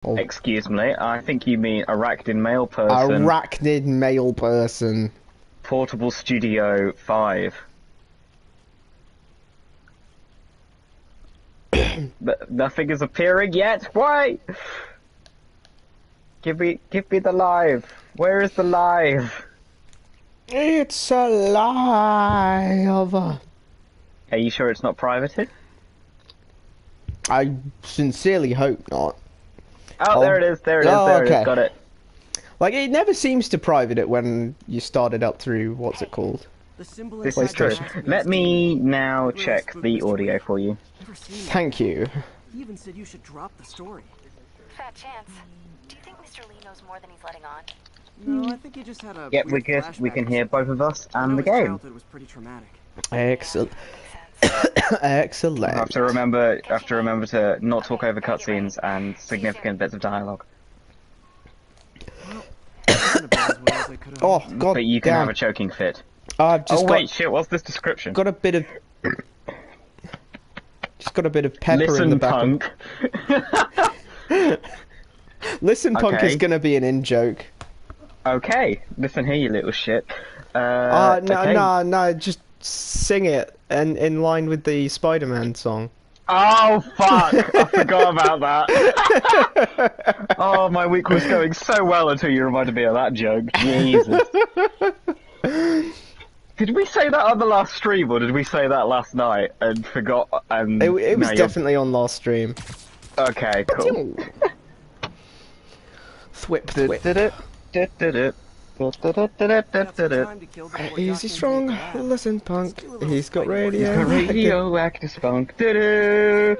Oh, Excuse me, I think you mean Arachnid male person. Arachnid male person. Portable Studio 5. Nothing is appearing yet. Why? Give me the live. Where is the live? It's alive. Are you sure it's not privated? I sincerely hope not. Oh, there it is. There it is. There it is. Got it. Like, it never seems to private it when you start it up through, what's it called? This is true. Let me now check the audio for you. Thank you. He even said you should drop the story. Fat chance. Do you think Mr. Lee knows more than he's letting on? No, I think he just had a Yep, we can hear both of us and the game. Childhood was pretty traumatic. Excellent. Excellent. I have to remember to not talk over cutscenes and significant bits of dialogue. Oh god! But you can damn. have a choking fit. I've just shit! What's this description? got a bit of pepper in the back. Punk. Listen, punk Okay. is gonna be an in joke. Okay, listen here, you little shit. No, okay. no, just sing it and in line with the Spider-Man song. Oh fuck! I forgot about that. Oh, my week was going so well until you reminded me of that joke. Jesus. Did we say that on the last stream, or did we say that last night and forgot? And It was definitely on last stream. Okay, cool. Thwip, thwip. Easy strong, listen punk. He's got radio. Radioactive spunk. Who's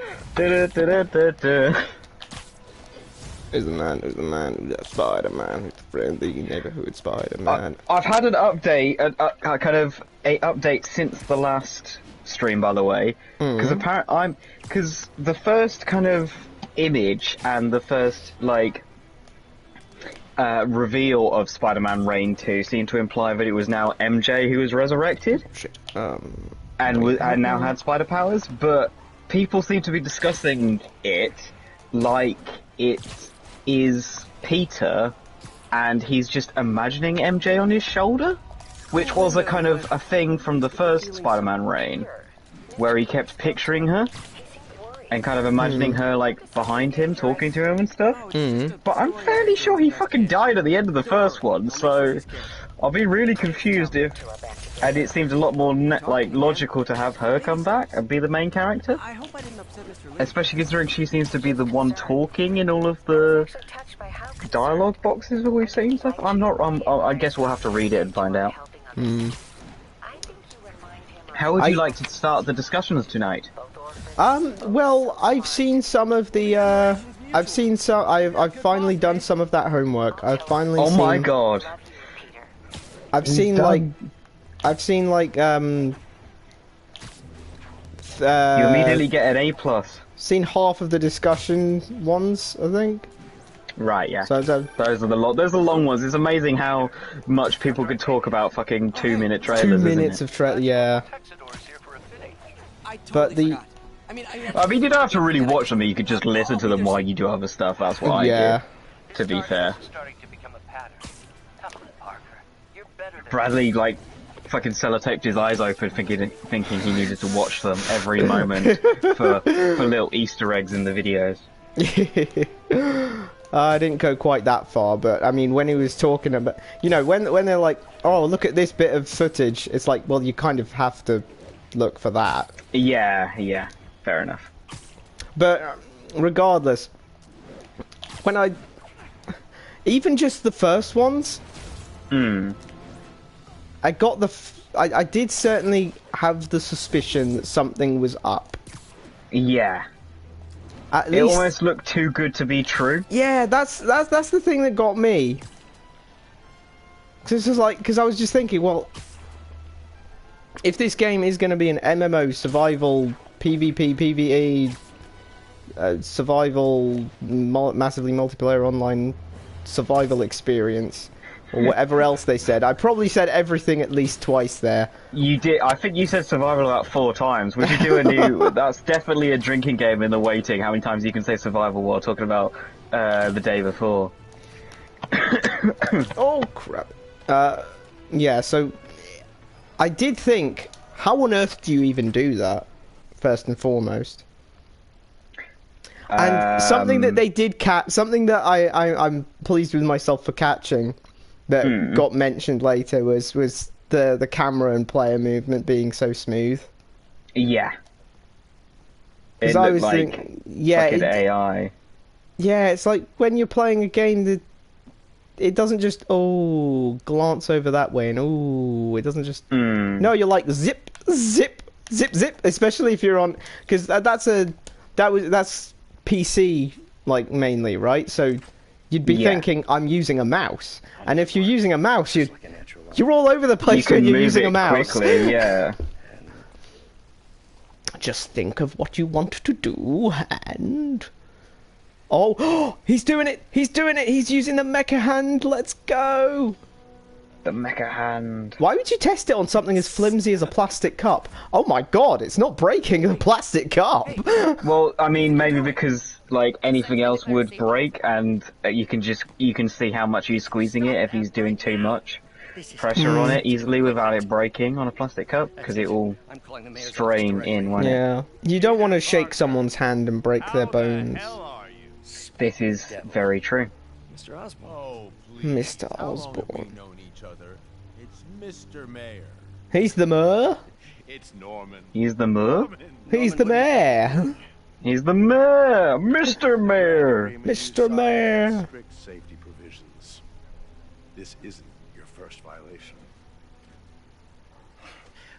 the man? Who's the Spider-Man? Who's the friendly neighborhood Spider-Man? I've had an update, kind of a update since the last stream, by the way, because because the first kind of image and the first reveal of Spider-Man Reign 2 seemed to imply that it was now MJ who was resurrected, and now had spider powers, but people seem to be discussing it like it is Peter and he's just imagining MJ on his shoulder, which was a kind of a thing from the first Spider-Man Reign, where he kept picturing her and kind of imagining her like behind him, talking to him and stuff. But I'm fairly sure he fucking died at the end of the first one, so I'll be really confused if. And it seems a lot more logical to have her come back and be the main character, I hope I didn't upset Mr. Lee. especially considering she seems to be the one talking in all of the dialogue boxes that we've seen. Stuff. I guess we'll have to read it and find out. How would you like to start the discussions tonight? Well, I've seen some of the, I've finally done some of that homework. I've finally Oh my god. I've seen You immediately get an A+. seen half of the discussion ones, I think. Right, yeah. So those are the long ones. It's amazing how much people could talk about fucking 2-minute trailers. 2 minutes of trailer, yeah. But the I mean, you don't have to really watch them, you could just listen to them while you do other stuff, that's what I do, to be fair. Bradley, fucking sellotaped his eyes open thinking he needed to watch them every moment for little Easter eggs in the videos. I didn't go quite that far, but I mean, when he was talking about, when they're like, oh, look at this bit of footage, it's like, well, you kind of have to look for that. Yeah, fair enough. But regardless, when even just the first ones, I got I did certainly have the suspicion that something was up. Yeah. At It least, almost looked too good to be true. yeah, that's the thing that got me. Because I was just thinking, well, if this game is going to be an MMO survival, PvP, PvE, survival, massively multiplayer online survival experience, or whatever else they said, I probably said everything at least twice there. You did. I think you said survival about 4 times. We should do a new. That's definitely a drinking game in the waiting. How many times you can say survival while talking about the day before. Oh crap. Yeah, so I did think, how on earth do you even do that? First and foremost. And something that they did catch, something that I'm pleased with myself for catching, that got mentioned later was the camera and player movement being so smooth. Yeah. Because I was thinking, yeah, fucking AI. Yeah, it's like when you're playing a game that it doesn't just glance over that way and it doesn't just no, you're like zip zip zip zip, especially if you're on, because that's PC like mainly, right? So you'd be thinking I'm using a mouse, and if you're using a mouse, you're all over the place when you're using a mouse. Quickly, yeah. Just think of what you want to do, and oh, he's doing it! He's doing it! He's using the mecha hand. Let's go! The mecha hand. Why would you test it on something as flimsy as a plastic cup? Oh my god, it's not breaking a plastic cup! Well, I mean, maybe because, like, anything else would break, and you can see how much he's squeezing it if he's doing too much pressure on it easily without it breaking on a plastic cup, because it will strain in, won't it? Yeah. You don't want to shake someone's hand and break their bones. This is very true. Mr. Osborn. Oh, Mr. How long have we Osborn. known each other? It's Mr. Mayor. He's the mayor. It's Norman. He's the mayor. He's the mayor. He's the mayor, Mr. Mayor. Mr. Mayor. Strict safety provisions. This isn't your first violation.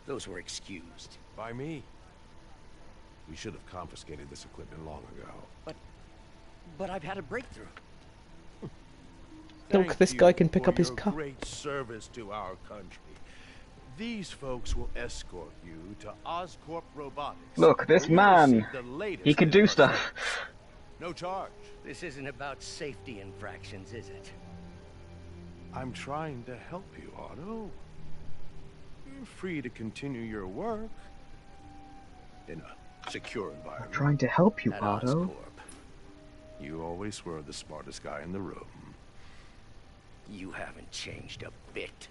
Those were excused. By me. We should have confiscated this equipment long ago. But I've had a breakthrough. Look, Thank this you guy can pick for up his your cup. Great service to our country. These folks will escort you to Oscorp Robotics. Look, this where you will man. receive the latest He can do in stuff. No charge. This isn't about safety infractions, is it? I'm trying to help you, Otto. You're free to continue your work in a secure environment. Trying to help you, At Otto. Oscorp. You always were the smartest guy in the room. You haven't changed a bit.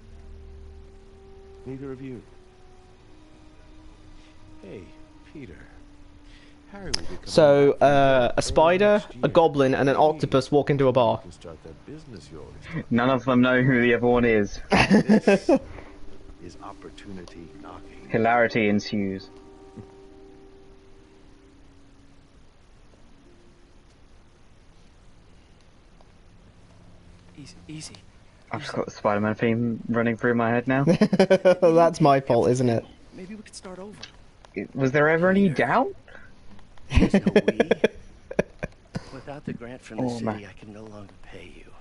Neither of you. Hey, Peter. Harry will be coming So, back a spider, next a year. goblin, and an octopus walk into a bar. You can start that business you always talked None of them know who the other one is. about. Is opportunity knocking. Hilarity ensues. Easy. I've just got the Spider-Man theme running through my head now. That's my fault, isn't it? Maybe we could start over. Was there ever any doubt? There's no we. Without the grant from the Oh, city, man. I can no longer pay you.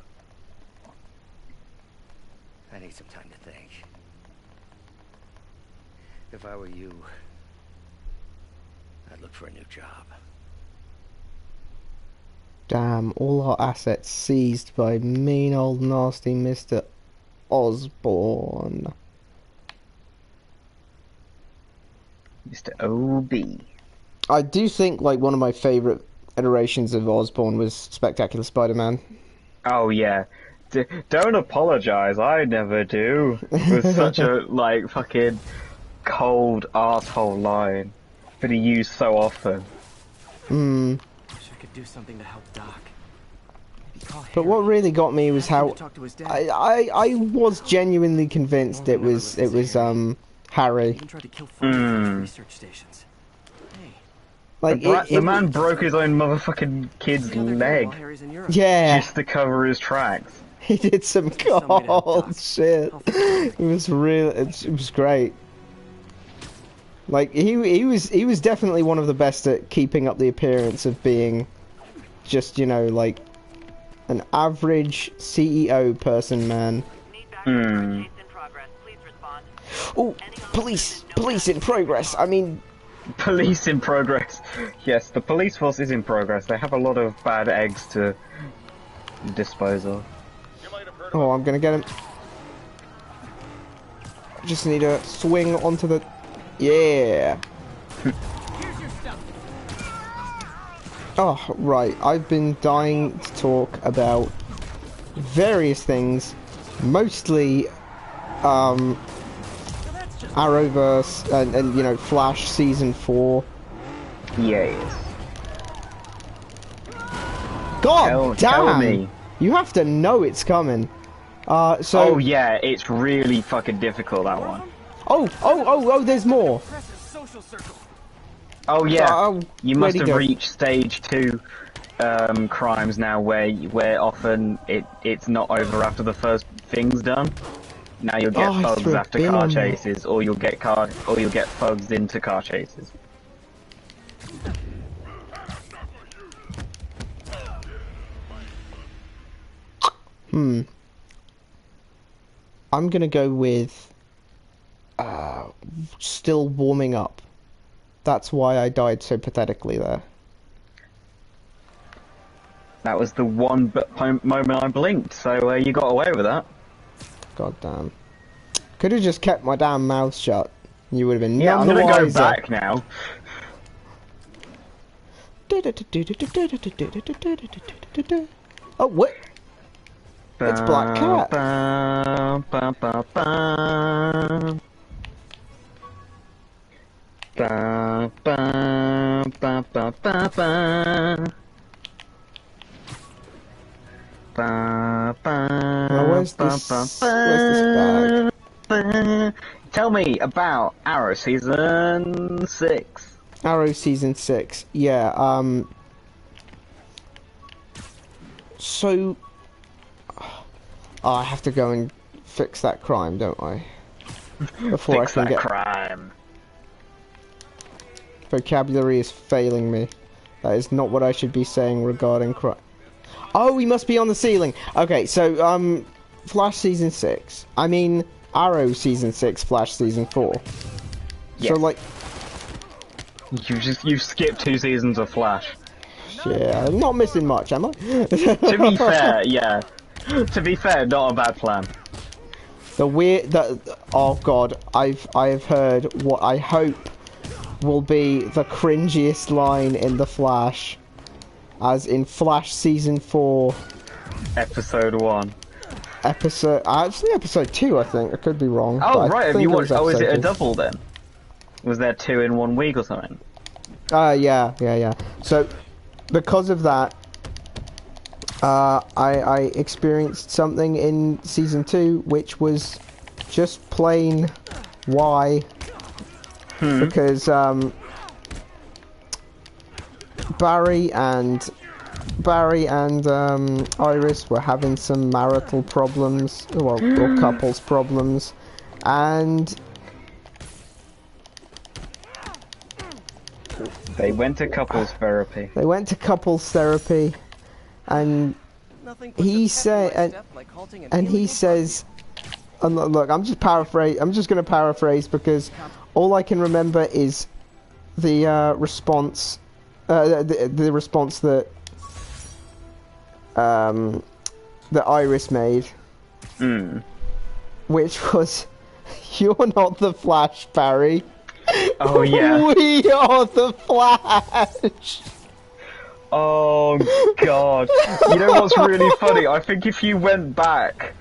I need some time to think. If I were you, I'd look for a new job. Damn, all our assets seized by mean old nasty Mr. Osborn. Mr. OB. I do think, like, one of my favourite iterations of Osborn was Spectacular Spider-Man. Oh yeah. Don't apologize, I never do. It was such a, like, fucking cold arsehole line. But he used so often. Hmm. Wish I could do something to help Doc. Maybe call But what Harry. really got me was Ask him how to talk to his dad. I was genuinely convinced it was Harry. Even tried to kill footage from his research stations. Hey, Like The man broke his own motherfucking kid's the other day leg while Harry's in Europe. yeah, just to cover his tracks. he did some Must be some way to help cold Doc. shit. I'll figure It was real. It was great. Like he was definitely one of the best at keeping up the appearance of being just, you know, like an average CEO person, man. Hmm. Oh, police in progress. I mean, Police in progress. Yes, the police force is in progress. They have a lot of bad eggs to dispose of. oh, I'm gonna get him. Just need to swing onto the. Yeah. Oh, right. I've been dying to talk about various things, mostly Arrowverse and you know, Flash Season 4. Yes. God Tell damn! me. You have to know it's coming. So... Oh yeah, it's really fucking difficult, that one. Oh, there's more! Oh yeah, you must where'd he have go? reached stage 2 crimes now, where often it's not over after the first thing's done. Now you'll get I thugs threw a after bin car on me. chases, or you'll get thugs into car chases. I'm gonna go with still warming up. That's why I died so pathetically there. That was the one moment I blinked, so you got away with that. God damn. Could have just kept my damn mouth shut. You would have been Yeah, none I'm the gonna go wiser. back now. Oh, what? It's Black Cat. Ba, ba, ba, ba. Ba, ba, ba, ba, ba, ba. Ba, ba, Well, where's ba, this? ba, Where's this bag? ba. Tell me about Arrow Season 6. Arrow Season 6. Yeah, so... Oh, I have to go and fix that crime, don't I? Before Fix I can that get... crime. Vocabulary is failing me. That is not what I should be saying regarding crime. Oh, we must be on the ceiling! Okay, so, Flash Season 6. I mean, Arrow Season 6, Flash Season 4. Yes. So, like... You've skipped 2 seasons of Flash. Yeah, I'm not missing much, am I? To be fair, yeah. To be fair, not a bad plan. Oh god, I have heard what I hope will be the cringiest line in the Flash, as in Flash Season 4, Episode 1. actually episode 2, I think. I could be wrong. but Oh I right, have think you it was watched? Oh, is it a episode 2. double then? Was there 2 in 1 week or something? Yeah. So, because of that, I experienced something in Season 2, which was just plain why. Because, Barry and Iris were having some marital problems, or couples problems, and They went to couples therapy. they went to couples therapy, and he said, and he says, and look, I'm just going to paraphrase because all I can remember is the response, the response that that Iris made, which was, "You're not the Flash, Barry." Oh yeah. We are the Flash. Oh god. You know what's really funny? I think if you went back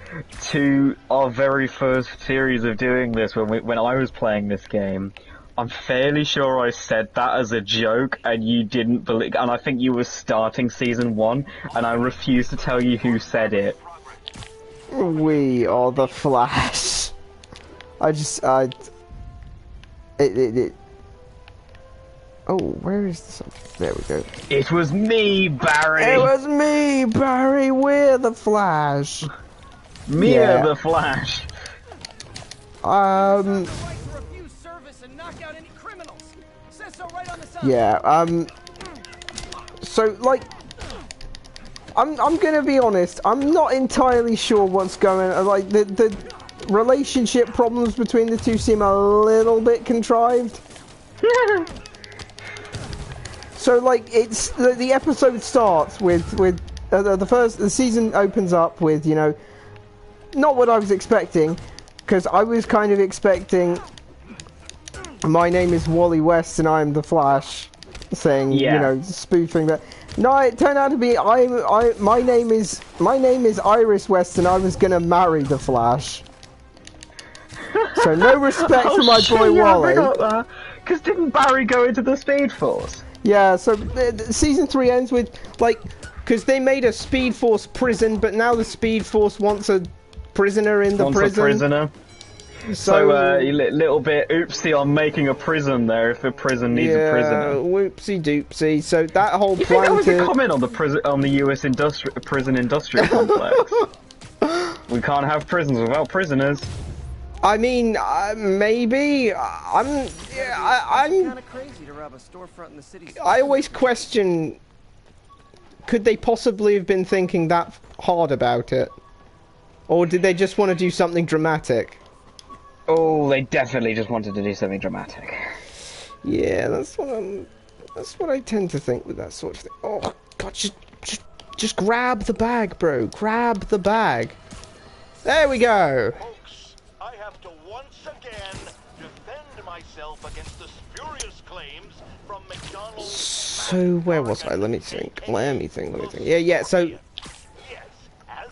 to our very first series of doing this when I was playing this game, I'm fairly sure I said that as a joke and you didn't believe, and I think you were starting season 1 and I refused to tell you who said it. We are the Flash. Oh, where is this? There we go. It was me, Barry! It was me, Barry. We're the Flash. Mia the Flash! Yeah, so, like, I'm gonna be honest, I'm not entirely sure what's going on, like, the relationship problems between the two seem a little bit contrived. So, like, it's, the episode starts with the season opens up with, you know, not what I was expecting, because I was kind of expecting, "My name is Wally West and I'm the Flash," saying, you know, spoofing that. No, it turned out to be my name is Iris West, and I was gonna marry the Flash. So no respect for my boy Wally. Because didn't Barry go into the Speed Force? Yeah, so season 3 ends with, like, because they made a Speed Force prison, but now the Speed Force wants a prisoner in the prison. A prisoner. So a little bit oopsie on making a prison there if a prison needs a prisoner. Whoopsie doopsie. So that whole You plan think that was a comment on the US prison industrial complex? We can't have prisons without prisoners. I mean, maybe. I'm kind of crazy to rob a storefront in the city. I always question, could they possibly have been thinking that hard about it? Or did they just want to do something dramatic? Oh, they definitely just wanted to do something dramatic. Yeah, that's what I tend to think with that sort of thing. Oh god, just grab the bag, bro. Grab the bag. There we go. Folks, I have to once again defend myself against the spurious claims from McDonald's. So where was I? Let me think. Let me think. Yeah. So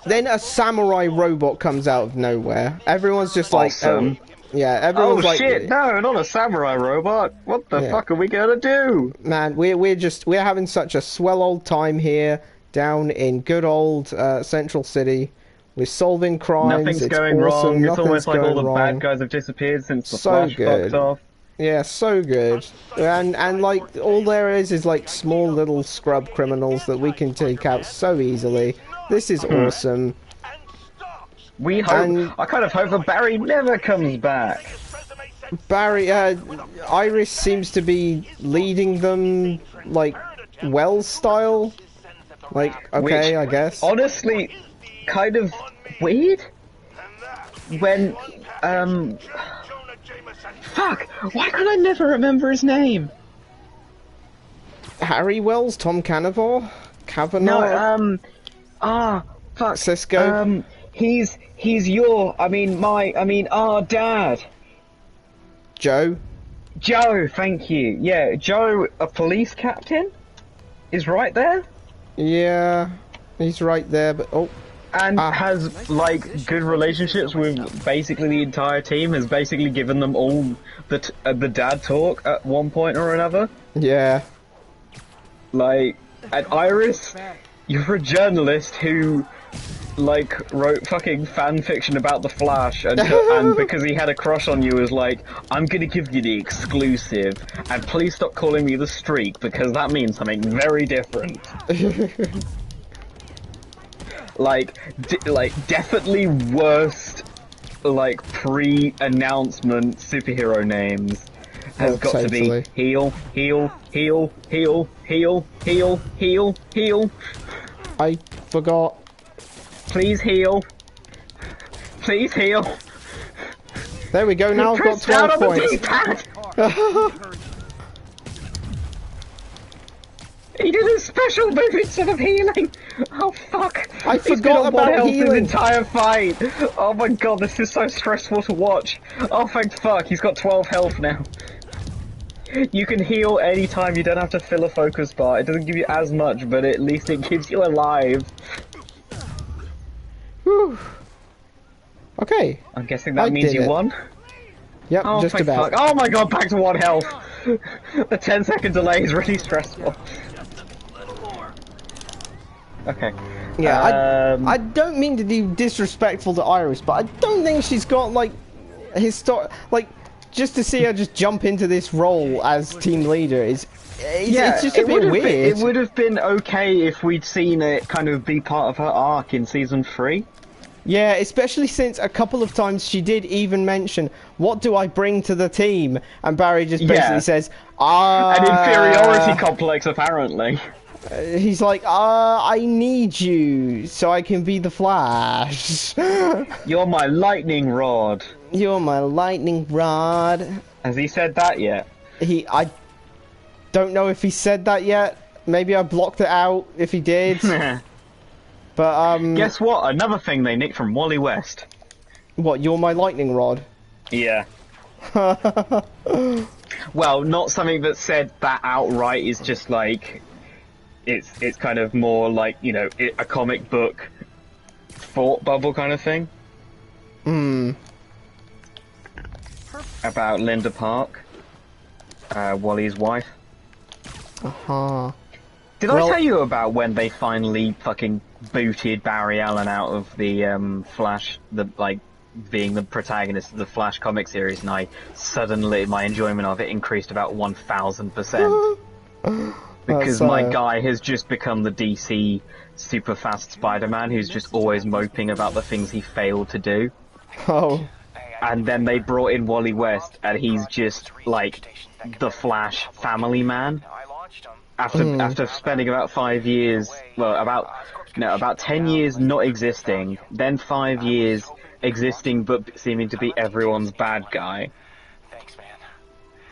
then a samurai robot comes out of nowhere. Everyone's just like, awesome. Yeah, everyone's like, shit! No, not a samurai robot. What the fuck are we gonna do? Man, we're having such a swell old time here down in good old Central City. We're solving crimes. Nothing's going wrong. It's almost like all the bad guys have disappeared since the Flash fucked off. Yeah, so good. And like all there is like small little scrub criminals that we can take out so easily. This is awesome. We hope. I kind of hope that Barry never comes back. Barry, Iris seems to be leading them, like, Wells style. Like, okay, I guess. Honestly, kind of weird. When, fuck! Why can I never remember his name? Harry Wells, Tom Cavanaugh? Cavanaugh? No, fuck. Cisco? He's our dad. Joe? Joe, thank you. Yeah, Joe, a police captain, is right there. Yeah, he's right there, but and has like good relationships with basically the entire team. Has basically given them all the dad talk at one point or another. Yeah. Like, and Iris, you're a journalist who, like, wrote fucking fan fiction about the Flash, and because he had a crush on you, was like, I'm gonna give you the exclusive, and please stop calling me the Streak, because that means something very different. like, definitely worst, like, pre-announcement superhero names has got to be heal. I forgot. Please heal. Please heal. There we go, now I've got 12 points. He did a special move instead of healing! Oh fuck! I forgot about healing! His entire fight! Oh my god, this is so stressful to watch! Oh thank fuck, he's got 12 health now. You can heal anytime, you don't have to fill a focus bar. It doesn't give you as much, but at least it keeps you alive. Whew. Okay. I'm guessing that means you won? Yep, oh, just about. Fuck. Oh my god, back to 1 health! The 10-second delay is really stressful. Okay. Yeah, I don't mean to be disrespectful to Iris, but I don't think she's got, like, just to see her just jump into this role as team leader it's just a bit weird. It would have been okay if we'd seen it kind of be part of her arc in season 3. Yeah, especially since a couple of times she did even mention, what do I bring to the team? And Barry just basically says, an inferiority complex, apparently. He's like, I need you so I can be the Flash. You're my lightning rod. You're my lightning rod. Has he said that yet? I don't know if he said that yet. Maybe I blocked it out if he did. But, guess what? Another thing they nicked from Wally West. What, you're my lightning rod? Yeah. Well, not something that said that outright, is just like... it's kind of more like, you know, a comic book thought bubble kind of thing. About Linda Park, Wally's wife. Did I tell you about when they finally fucking booted Barry Allen out of the Flash, being the protagonist of the Flash comic series, and my enjoyment of it increased about 1000%. Because my guy has just become the DC super fast Spider-Man who's just always moping about the things he failed to do. Oh. And then they brought in Wally West, and he's just like the Flash family man. After spending about 5 years, about 10 years not existing, then 5 years existing but seeming to be everyone's bad guy.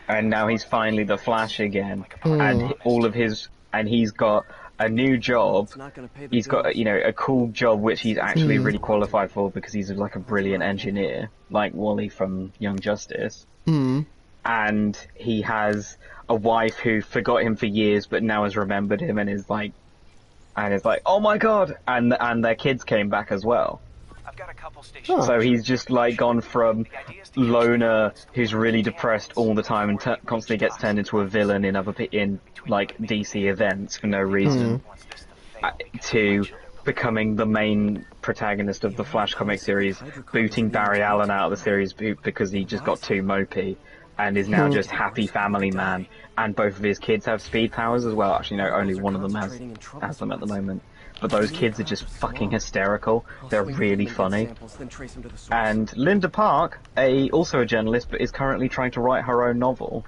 And now he's finally the Flash again, and he's got a new job. He's got, you know, a cool job which he's actually really qualified for because he's like a brilliant engineer, like Wally from Young Justice. And he has a wife who forgot him for years, but now has remembered him and is like, oh my god! And their kids came back as well. So he's just like gone from loner who's really depressed all the time and constantly gets turned into a villain in like DC events for no reason, to becoming the main protagonist of the Flash comic series, booting Barry Allen out of the series because he just got too mopey, and is now just happy family man. And both of his kids have speed powers as well. Actually, no, only one of them has them at the moment. But those kids are just fucking hysterical. They're really funny. And Linda Park, also a journalist, but is currently trying to write her own novel.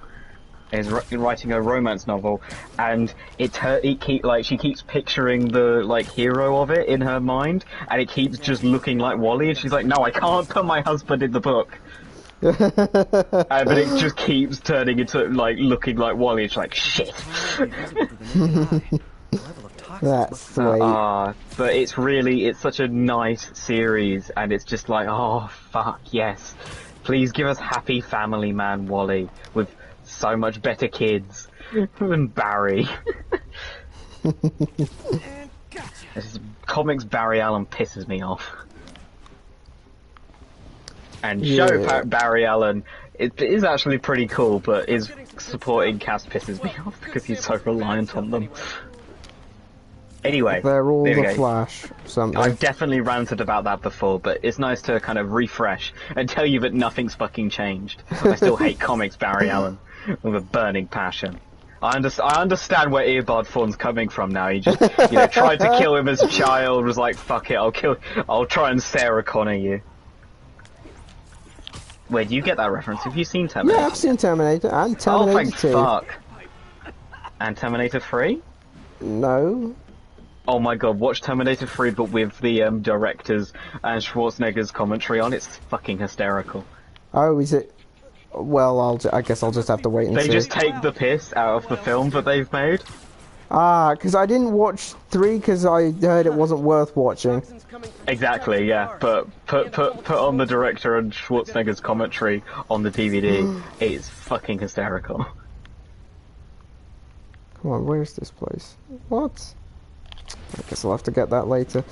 Is writing a romance novel, and she keeps picturing the hero of it in her mind, and it keeps just looking like Wally, and she's like, no, I can't put my husband in the book. But it just keeps turning into looking like Wally. It's like shit. That's sweet. But it's such a nice series, and it's just like, oh fuck yes, please give us happy family man Wally with so much better kids than Barry. Comics Barry Allen pisses me off. And show Barry Allen it is actually pretty cool, but his supporting cast pisses me off because he's so reliant on them. Anyway, they're all the Flash. Something. I've definitely ranted about that before, but it's nice to kind of refresh and tell you that nothing's fucking changed. I still hate comics Barry Allen with a burning passion. I understand where Earbud Fawn's coming from now. He just, tried to kill him as a child, was like, fuck it, I'll try and Sarah Connor you. Where do you get that reference? Have you seen Terminator? Yeah, I've seen Terminator, and Terminator 2. Oh, thank fuck. And Terminator 3? No. Oh my god, watch Terminator 3 but with the directors and Schwarzenegger's commentary on. It's fucking hysterical. Oh, is it? Well, I guess I'll just have to wait and see. They just take the piss out of the film that they've made. Because I didn't watch 3 because I heard it wasn't worth watching. Exactly, yeah. But put on the director and Schwarzenegger's commentary on the DVD. It's fucking hysterical. Come on, where's this place? What? I guess I'll have to get that later.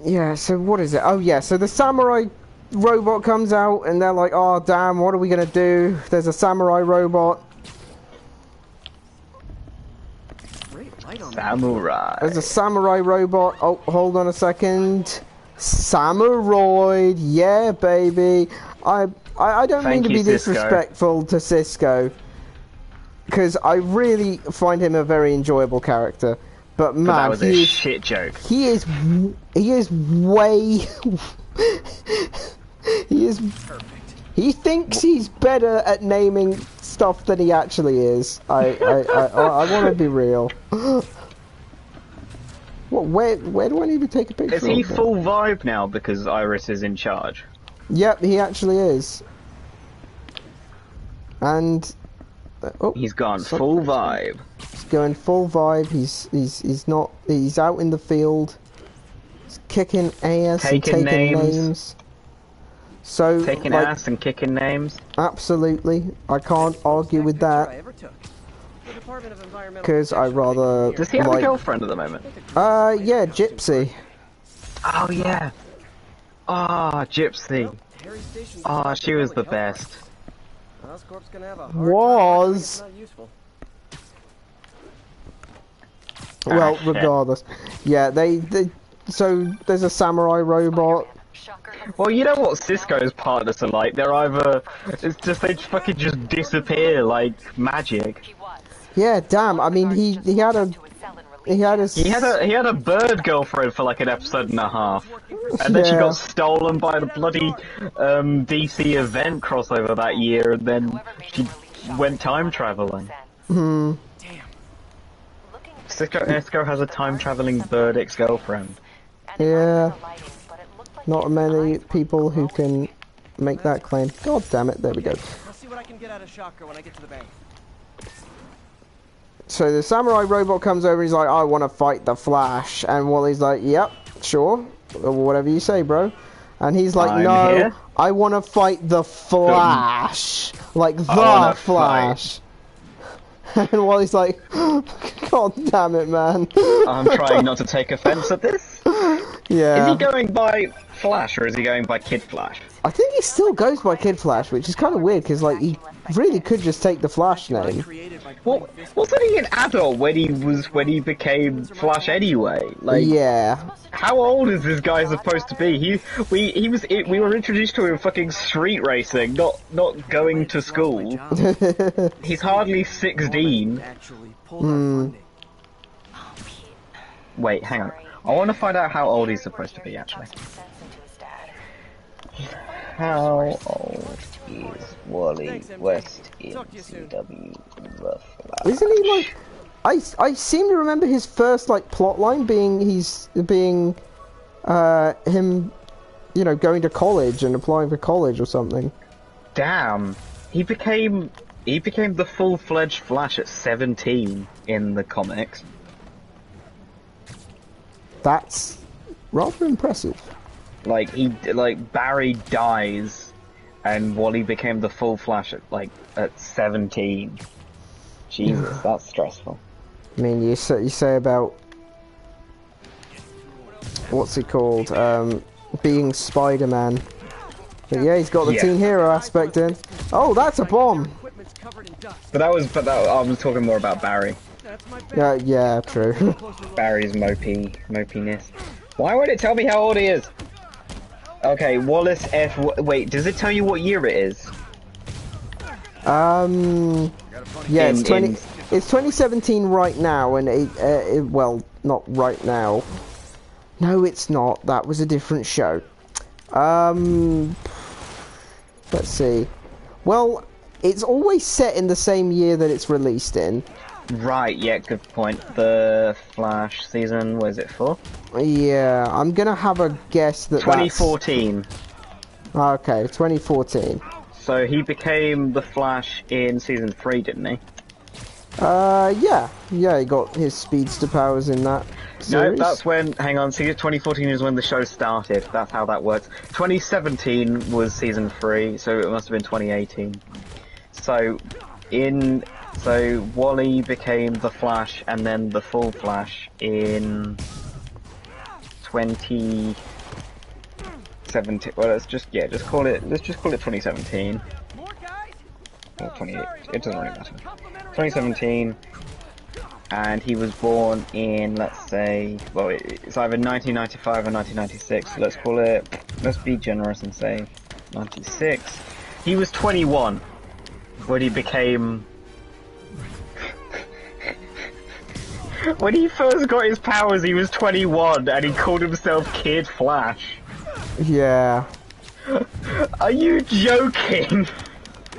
Yeah, so what is it? Oh yeah, so the samurai robot comes out and they're like, oh damn, what are we gonna do? There's a samurai robot. Samurai. There's a samurai robot. Oh, hold on a second. Samuroid, yeah baby. I don't mean to be disrespectful to Cisco, because I really find him a very enjoyable character. But man, that was a shit joke. He is way. He thinks he's better at naming stuff than he actually is. I want to be real. What? Where do I need to take a picture? Is he full vibe now because Iris is in charge? Yep, he actually is. And he's gone full vibe. He's going full vibe. He's out in the field. He's kicking ass and taking names. So taking ass and kicking names. Absolutely, I can't argue with that. The Department of Environmental because I Protection rather Does he have a like. girlfriend at the moment? Yeah, Gypsy. Oh yeah. Ah, Gypsy. Harry Station Ah, she was the best. Oscorp's gonna have a hard Was. time it's not useful. Well, shit. regardless. Yeah, they. So there's a samurai robot. Well, you know what Cisco's partners are like. They're either it's just they fucking just disappear like magic. Yeah, damn. I mean, he had a. He had a. He had a bird girlfriend for like an episode and a half, and then she Yeah. got stolen by the bloody DC event crossover that year, and then she went time traveling. Hmm. Cisco has a time traveling bird ex-girlfriend. Yeah. Not many people who can make that claim. God damn it! There we go. I'll see what I can get out of Shocker when I get to the bank. So the samurai robot comes over. He's like, "I want to fight the Flash," and Wally's like, "Yep, sure, whatever you say, bro." And he's like, I'm "No, here. I want to fight the Flash, like the wanna Flash." And Wally's like, "God damn it, man!" I'm trying not to take offense at this. Yeah. Is he going by Flash or is he going by Kid Flash? I think he still goes by Kid Flash, which is kind of weird because like he really could just take the Flash name. Well, wasn't he an adult when he became Flash anyway? Like, Yeah. how old is this guy supposed to be? We were introduced to him fucking street racing, not going to school. He's hardly 16. Wait, hang on. I want to find out how old he's supposed to be actually. How old is Wally West in CW The Flash? Isn't he like? I seem to remember his first like plot line being him, you know, going to college and applying for college or something. Damn, he became the full-fledged Flash at 17 in the comics. That's rather impressive. Like Barry dies, and Wally became the full Flash at 17. Jesus, that's stressful. I mean, you say about what's it called? Being Spider-Man. But yeah, he's got the teen hero aspect in. Oh, that's a bomb. But I was talking more about Barry. Yeah, true. Barry's mopiness. Why won't it tell me how old he is? Okay, Wallace F. Wait, does it tell you what year it is? Yeah, it's 2017 right now, and well, not right now. No, it's not. That was a different show. Let's see. Well, it's always set in the same year that it's released in. Right, yeah, good point. The Flash season, what is it for? Yeah, I'm gonna have a guess that 2014. Okay, 2014. So he became the Flash in season 3, didn't he? Yeah, he got his speedster powers in that series. No, that's when, hang on, 2014 is when the show started. That's how that works. 2017 was season 3, so it must have been 2018. So Wally became the Flash and then the full Flash in 2017. Well, let's just call it 2017. Or 28. It doesn't really matter. 2017, and he was born in, let's say, well, it's either 1995 or 1996. So let's be generous and say 96. He was 21 when he became. When he first got his powers, he was 21, and he called himself Kid Flash. Yeah. Are you joking?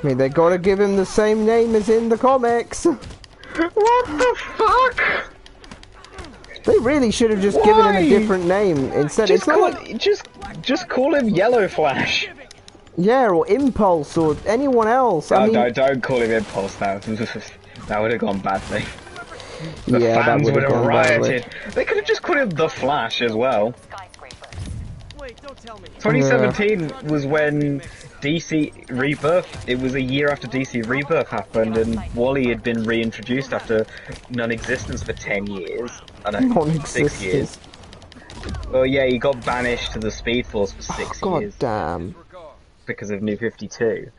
I mean, they gotta give him the same name as in the comics. What the fuck? They really should have just given him a different name instead. Just it's not call, like... just call him Yellow Flash. Yeah, or Impulse, or anyone else. I mean... No, don't call him Impulse now. That would have gone badly. The yeah, fans that would have gone rioted. badly. They could have just called him The Flash as well. wait, don't tell me. 2017 was when DC Rebirth, it was a year after DC Rebirth happened, and Wally had been reintroduced after non-existence for 10 years. I don't know, 6 years. Well, yeah, he got banished to the Speed Force for 6 years. God damn. Because of New 52.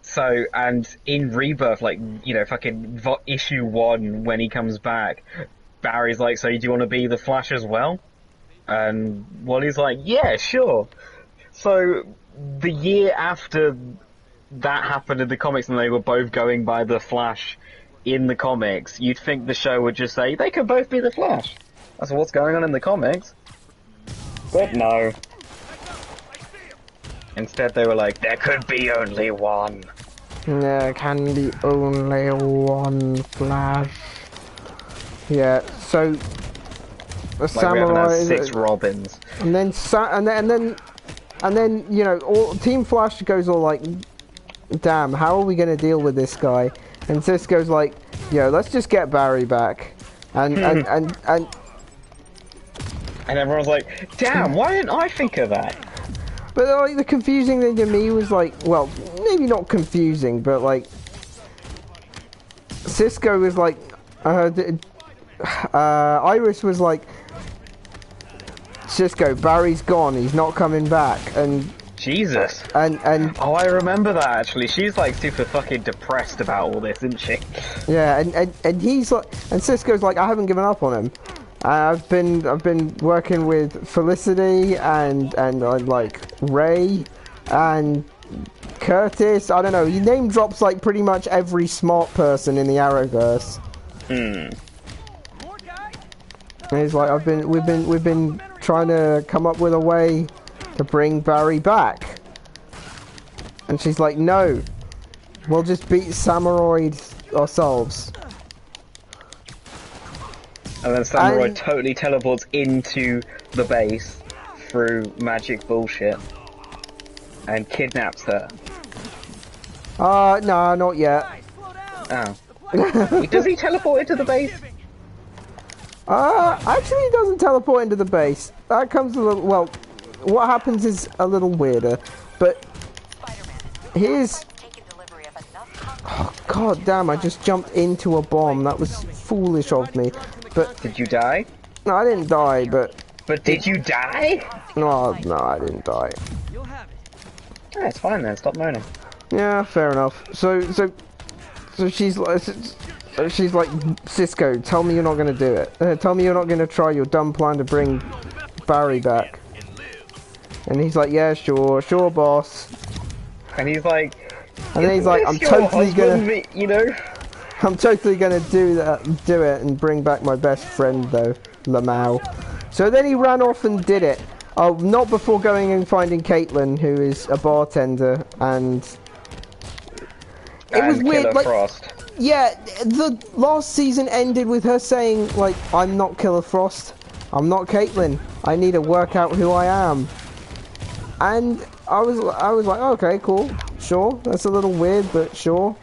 So, and in Rebirth, like, you know, fucking issue 1, when he comes back, Barry's like, so do you want to be the Flash as well? And Wally's like, yeah, sure. So, the year after that happened in the comics and they were both going by the Flash in the comics, you'd think the show would just say, they can both be the Flash. That's what's going on in the comics. But no. Instead they were like, there could be only one. There can be only one Flash. Yeah, so the samurai, 6 Robins. and then you know, Team Flash goes all like, damn, how are we gonna deal with this guy? And Cisco's like, yo, let's just get Barry back. And everyone's like, damn, why didn't I think of that? But like the confusing thing to me was like, well, maybe not confusing, but like Cisco was like, Iris was like, Cisco, Barry's gone, he's not coming back, and Jesus. And oh, I remember that actually. She's like super fucking depressed about all this, isn't she? Yeah, and he's like, and Cisco's like, I haven't given up on him. I've been working with Felicity and like Ray and Curtis. I don't know. He name drops like pretty much every smart person in the Arrowverse. And he's like, we've been trying to come up with a way to bring Barry back. And she's like, no, we'll just beat Samuroid ourselves. And then Samurai totally teleports into the base through magic bullshit and kidnaps her. No, not yet. Oh. Does he teleport into the base? Actually he doesn't teleport into the base. That comes a little, well, what happens is a little weirder, but here's... Oh, god damn, I just jumped into a bomb. That was foolish of me. But did you die? No, I didn't die, but... But did you die? No, I didn't die. Yeah, it's fine then, stop moaning. Yeah, fair enough. So she's like, Cisco, tell me you're not gonna do it. Tell me you're not gonna try your dumb plan to bring Barry back. And he's like, yeah, sure, boss. And he's like... And then he's like, I'm totally gonna... You know? I'm totally gonna do it and bring back my best friend though, Lamau. So then he ran off and did it. Oh, not before going and finding Caitlin, who is a bartender, and it was weird. Killer like, Frost. yeah, the last season ended with her saying like, "I'm not Killer Frost. I'm not Caitlin. I need to work out who I am." And I was like, okay, cool, sure. That's a little weird, but sure.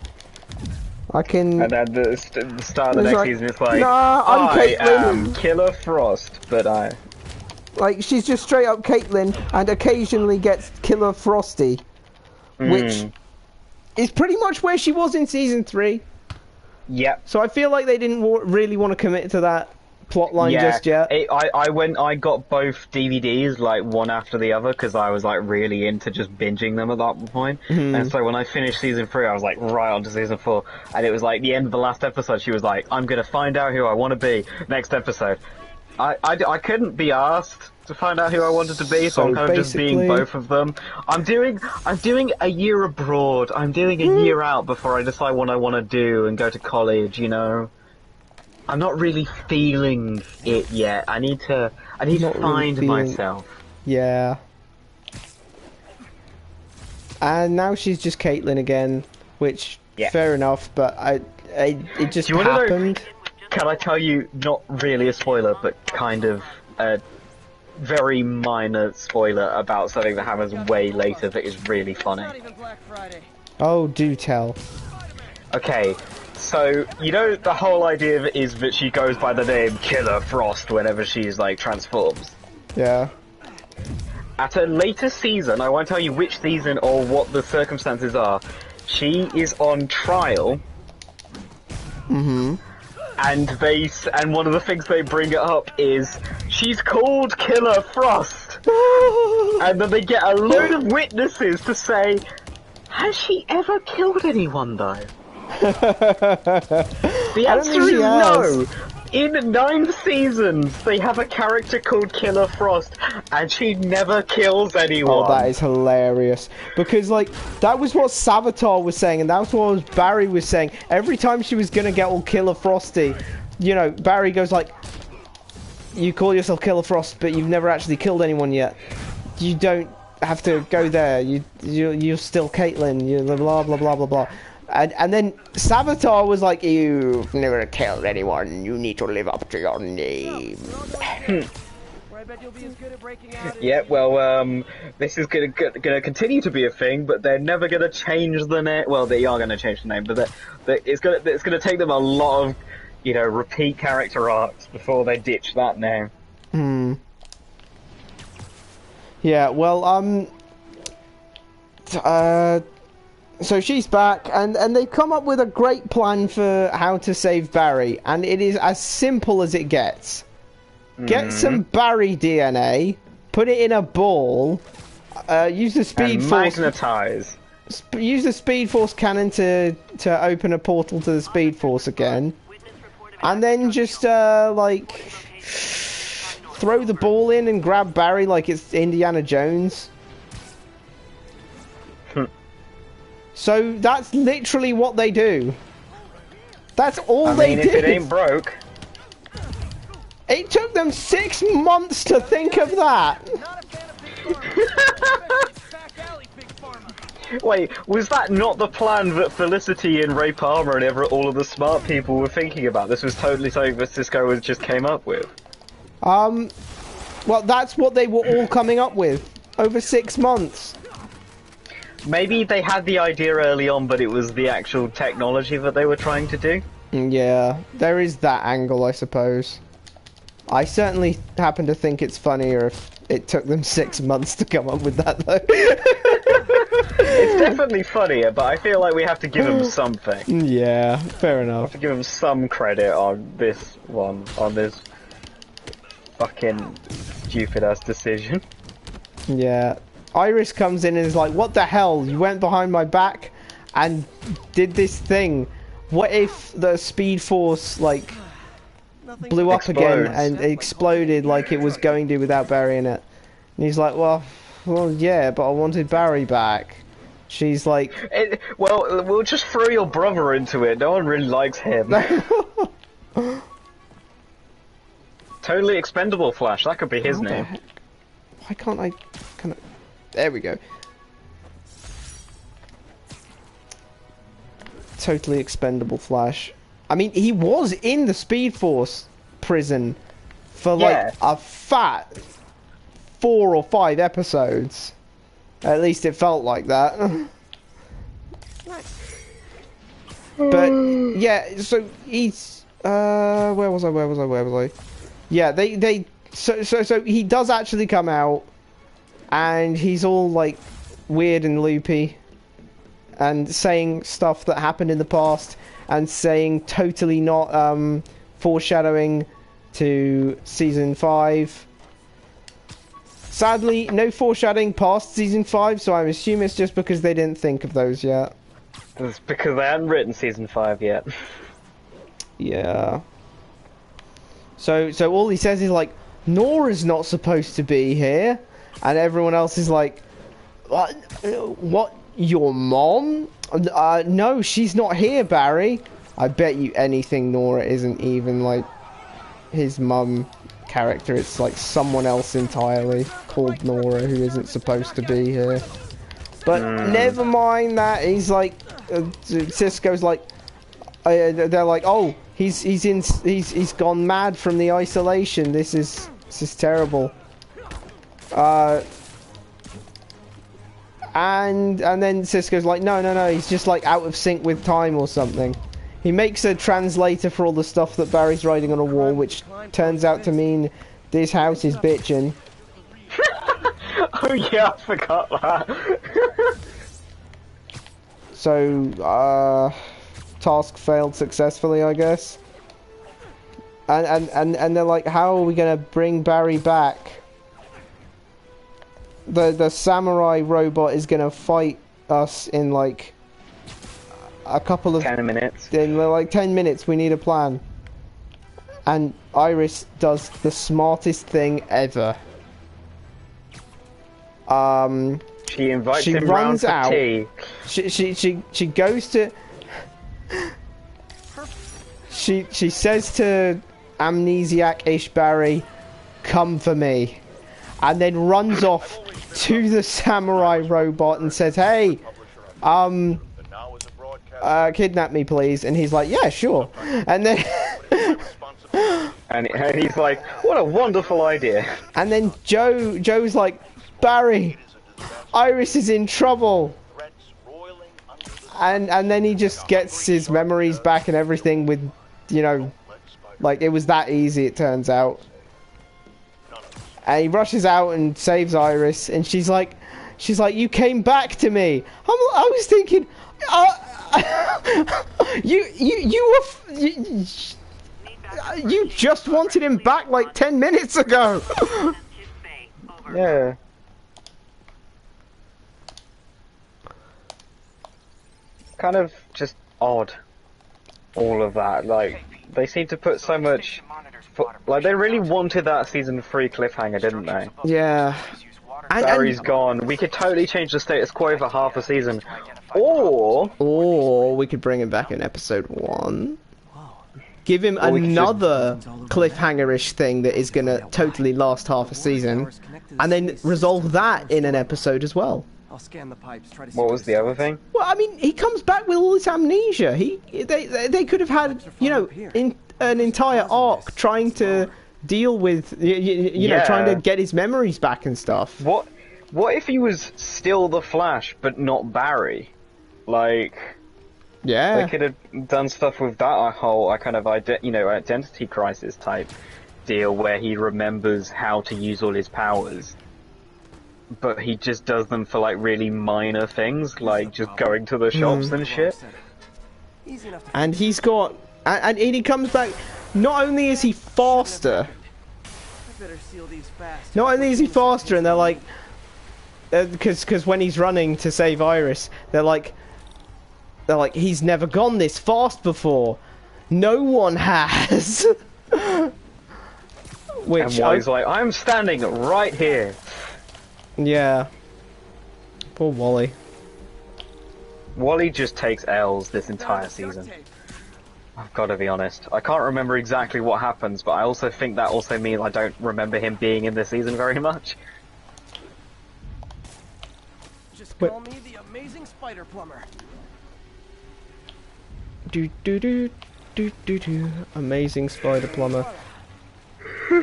I can... And then the start of the next season is like, nah, I'm I Caitlin. am Killer Frost, but I... Like, she's just straight up Caitlin, and occasionally gets Killer Frosty. Which is pretty much where she was in Season 3. Yep. So I feel like they didn't really want to commit to that plotline just yet. I got both DVDs like one after the other because I was like really into just binging them at that point. And so when I finished season 3, I was like right on to season 4, and it was like the end of the last episode. She was like, "I'm gonna find out who I want to be next episode." I couldn't be asked to find out who I wanted to be, so I'm kind of just being both of them. I'm doing a year abroad. I'm doing a year out before I decide what I want to do and go to college. You know. I'm not really feeling it yet. I need to find myself. Yeah. And now she's just Caitlin again, which fair enough, but it just happened. Can I tell you, not really a spoiler, but kind of a very minor spoiler about something that happens way later that is really funny? Oh, do tell. Okay. So, you know, the whole idea of it is that she goes by the name Killer Frost whenever she's, like, transforms. Yeah. At a later season, I won't tell you which season or what the circumstances are, she is on trial. Mm-hmm. And one of the things they bring up is she's called Killer Frost. And then they get a load of witnesses to say, has she ever killed anyone though? The answer is no. In 9 seasons, they have a character called Killer Frost, and she never kills anyone. Oh, that is hilarious. Because, like, that was what Savitar was saying, and that was what Barry was saying. Every time she was gonna get all Killer Frosty, you know, Barry goes like, you call yourself Killer Frost, but you've never actually killed anyone yet. You don't have to go there. You're still Caitlyn. You're blah, blah, blah, blah, blah. And then Savitar was like, you've never killed anyone, you need to live up to your name. Yeah, well, this is gonna continue to be a thing, but they're never gonna change the name. Well, they are gonna change the name, but it's gonna take them a lot of, you know, repeat character arcs before they ditch that name. Hmm. Yeah, well, so she's back, and they come up with a great plan for how to save Barry, and it is as simple as it gets. Get some Barry DNA, put it in a ball, use the Speed Force... magnetize. Use the Speed Force cannon to open a portal to the Speed Force again, and then just, like, throw the ball in and grab Barry like it's Indiana Jones. So that's literally what they do. That's all they did. If it ain't broke. It took them 6 months to think of that. Wait, was that not the plan that Felicity and Ray Palmer and all of the smart people were thinking about? This was totally something that Cisco just came up with. Well, that's what they were all coming up with over 6 months. Maybe they had the idea early on, but it was the actual technology that they were trying to do. Yeah, there is that angle, I suppose. I certainly happen to think it's funnier if it took them 6 months to come up with that, though. It's definitely funnier, but I feel like we have to give them something. Yeah, fair enough. We have to give them some credit on this one, on this fucking stupid-ass decision. Yeah. Iris comes in and is like, what the hell? You went behind my back and did this thing. What if the Speed Force, like, blew up again and exploded like it was going to without Barry in it? And he's like, well, yeah, but I wanted Barry back. She's like... well, we'll just throw your brother into it. No one really likes him. Totally Expendable Flash. That could be his name. Why can't I... There we go. Totally Expendable Flash. I mean, he was in the Speed Force prison for like a fat 4 or 5 episodes. At least it felt like that. But yeah, so he's where was I? Yeah, so he does actually come out. And he's all, like, weird and loopy. And saying stuff that happened in the past. And saying totally not, foreshadowing to Season 5. Sadly, no foreshadowing past Season 5, so I'm assuming it's just because they didn't think of those yet. It's because they hadn't written Season 5 yet. Yeah. So all he says is, like, Nora's not supposed to be here. And everyone else is like, what, your mom? No, she's not here, Barry. I bet you anything Nora isn't even, like, his mum character. It's, like, someone else entirely called Nora who isn't supposed to be here. But never mind that. He's like, Cisco's like, they're like, oh, he's gone mad from the isolation. This is terrible. And then Cisco's like, no, he's just like out of sync with time or something. He makes a translator for all the stuff that Barry's writing on a wall, which turns out to mean this house is bitchin'. Oh yeah, I forgot that. So, task failed successfully, I guess. And they're like, how are we gonna bring Barry back? The samurai robot is gonna fight us in like a couple of 10 minutes. In like 10 minutes. We need a plan. And Iris does the smartest thing ever. She invites she him round runs for out. tea. She goes to. She says to amnesiac-ish Barry, "Come for me," and then runs off to the samurai robot and says, "Hey, kidnap me, please." And he's like, "Yeah, sure." And then. And he's like, "What a wonderful idea!" And then Joe's like, "Barry, Iris is in trouble." And then he just gets his memories back and everything with, you know, like it was that easy, it turns out. And he rushes out and saves Iris, and she's like, "You came back to me." I was thinking, you just wanted him back like 10 minutes ago. Yeah. Kind of just odd, all of that. Like, they seem to put so much. Like, they really wanted that season 3 cliffhanger, didn't they? Yeah. Barry's gone. We could totally change the status quo for half a season, or we could bring him back in episode 1. Give him another cliffhanger-ish thing that is gonna totally last half a season, and then resolve that in an episode as well. I'll scan the pipes. Try to see what was the other thing? Well, I mean, he comes back with all this amnesia. They could have had, you know, an entire arc trying to deal with, you know, trying to get his memories back and stuff. What if he was still the Flash, but not Barry? Like, yeah, they could have done stuff with that whole kind of identity crisis type deal where he remembers how to use all his powers, but he just does them for like really minor things, like just going to the shops and shit. And he's got, and he comes back. Not only is he faster, and they're like, because when he's running to save Iris, they're like, he's never gone this fast before. No one has. Which, and Wally's like, I'm standing right here. Yeah. Poor Wally. Wally just takes L's this entire season. I've got to be honest. I can't remember exactly what happens, but I also think that also means I don't remember him being in this season very much. Just call me the amazing spider plumber. Amazing spider plumber.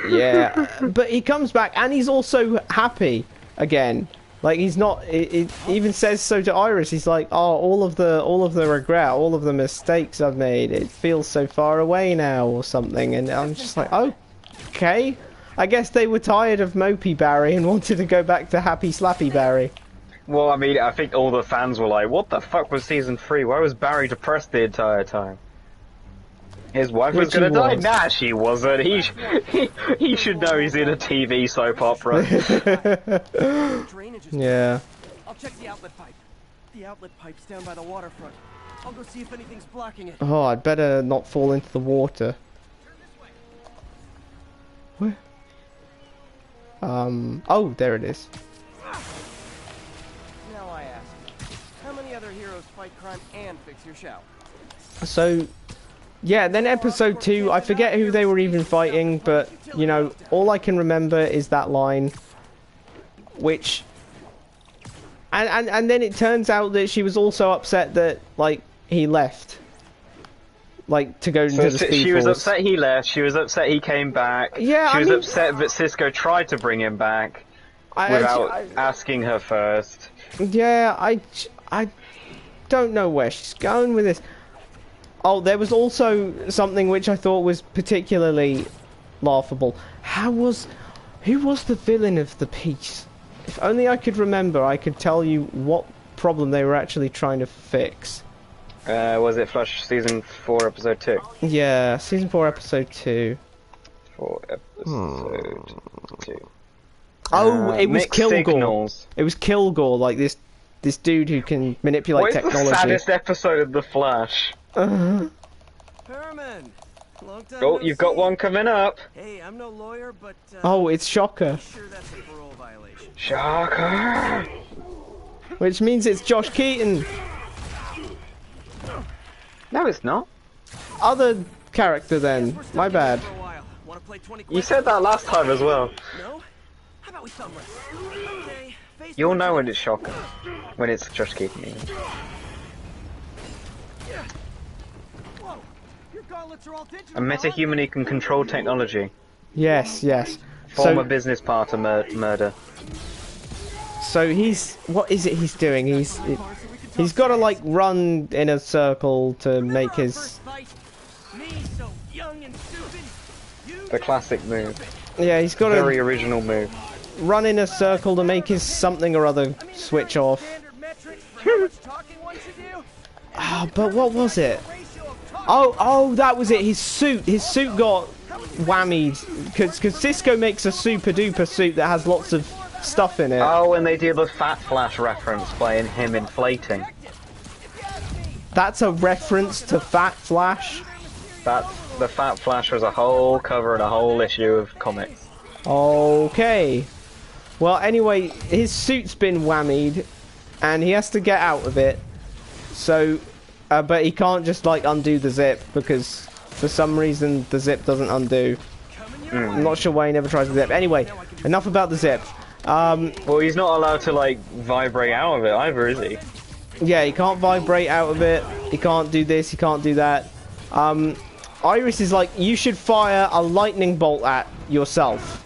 Yeah, but he comes back and he's also happy again. Like, he's not. It even says so to Iris. He's like, "Oh, all of the regret, all of the mistakes I've made. It feels so far away now, or something." And I'm just like, "Oh, okay. I guess they were tired of mopey Barry and wanted to go back to happy slappy Barry." Well, I mean, I think all the fans were like, "What the fuck was season 3? Why was Barry depressed the entire time? His wife was gonna die." Nah, she wasn't. He should know he's in a TV soap opera. Yeah. I'll check the outlet pipe. The outlet pipe's down by the waterfront. I'll go see if anything's blocking it. Oh, I'd better not fall into the water. Where? Oh, there it is. Now I ask, how many other heroes fight crime and fix your shower? So, yeah, then episode 2, I forget who they were even fighting, but, you know, all I can remember is that line, which, and then it turns out that she was also upset that, like, he left, like, to go into the Speed She was Force. upset he left, she was upset he came back, Yeah, she was I mean, upset that Cisco tried to bring him back without asking her first. Yeah, I don't know where she's going with this. Oh, there was also something which I thought was particularly laughable. Who was the villain of the piece? If only I could remember, I could tell you what problem they were actually trying to fix. Was it Flash Season 4, Episode 2? Yeah, Season 4, Episode 2. 4, Episode 2. Oh, it was Mixed Kilgore. Signals. It was Kilgore, like this dude who can manipulate What is technology. the saddest episode of The Flash? Herman! Long time Oh, no you've got see. one coming up. Hey, I'm no lawyer, but Oh, it's Shocker. sure that's a parole violation. Shocker! Which means it's Josh Keaton. No, it's not. Other character then. My bad. For a while. Wanna play 20 You said that last time as well. No? How about we thumb race? Okay. Facebook You'll know when it's Shocker. When it's Josh Keaton. even. Whoa! Your gauntlets are all digital. A metahuman who can control technology. Yes, yes. Former So, business partner murder. so what is it he's doing? He's got to like run in a circle to make his. Me so young and stupid. You The classic move. Yeah, he's got Very to original move. run in a circle to make his something or other switch off. standard metrics for how much talking one should do. Ah, but what was it? Ratio of talking. Oh, that was it. His suit got whammied because Cisco makes a super duper suit that has lots of stuff in it. Oh, and they do the Fat Flash reference by him inflating. That's a reference to Fat Flash. The Fat Flash was a whole cover and a whole issue of comics. Okay. Well, anyway, his suit's been whammied, and he has to get out of it. So, but he can't just like undo the zip because for some reason the zip doesn't undo. I'm not sure why he never tries the zip. Anyway, enough about the zip. Well, he's not allowed to like vibrate out of it either, is he? Yeah, he can't vibrate out of it. He can't do this. He can't do that. Iris is like, you should fire a lightning bolt at yourself.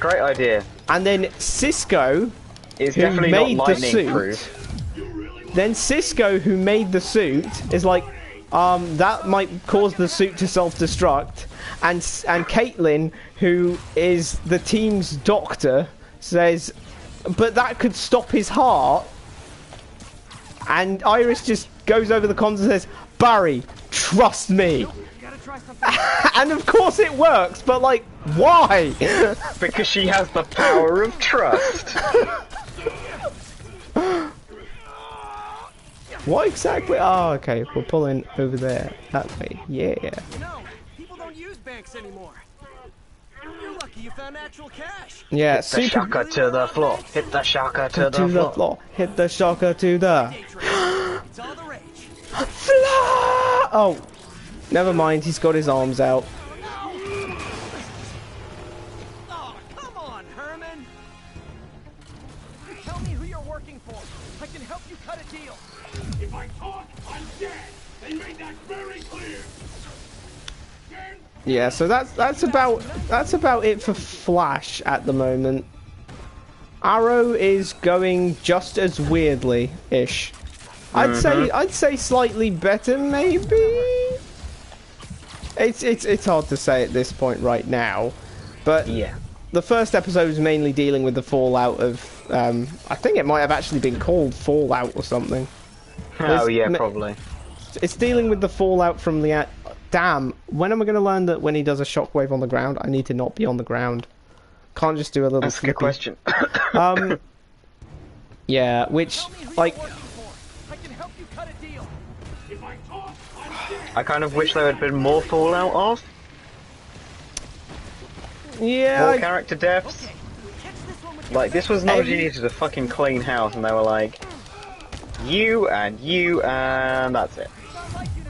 Great idea. And then Cisco, It's who definitely made not the lightning suit, proof. then Cisco, who made the suit, is like, that might cause the suit to self-destruct. And Caitlin, who is the team's doctor, says, but that could stop his heart. And Iris just goes over the comms and says, Barry, trust me. And of course it works, but like, why? Because she has the power of trust. What exactly? Oh, okay, we're pulling over there. That way, yeah. No, people don't use banks anymore. You're lucky you found actual cash. Yeah, Hit the shocker to the floor. Hit the shocker to the floor. Hit the shocker to the It's all the rage. floor. Oh, never mind. He's got his arms out. Oh, come on, Herman. Tell me who you're working for. I can help you cut a deal. If I talk, I'm dead. They made that very clear. Yeah, so that's about it for Flash at the moment. Arrow is going just as weirdly-ish. I'd say slightly better, maybe. It's hard to say at this point right now, but Yeah. the first episode was mainly dealing with the fallout of. I think it might have actually been called Fallout or something. Oh yeah, probably. It's dealing with the fallout from the. Damn, when am I going to learn that when he does a shockwave on the ground, I need to not be on the ground? Can't just do a little That's a good flippy. question. Yeah, which, like, I can help you cut a deal. If I talk, I'm dead. I kind of wish there had been more Fallout of. yeah, More character deaths. Catch this one with Like, this was not you needed a fucking clean house, and they were like, you, and that's it.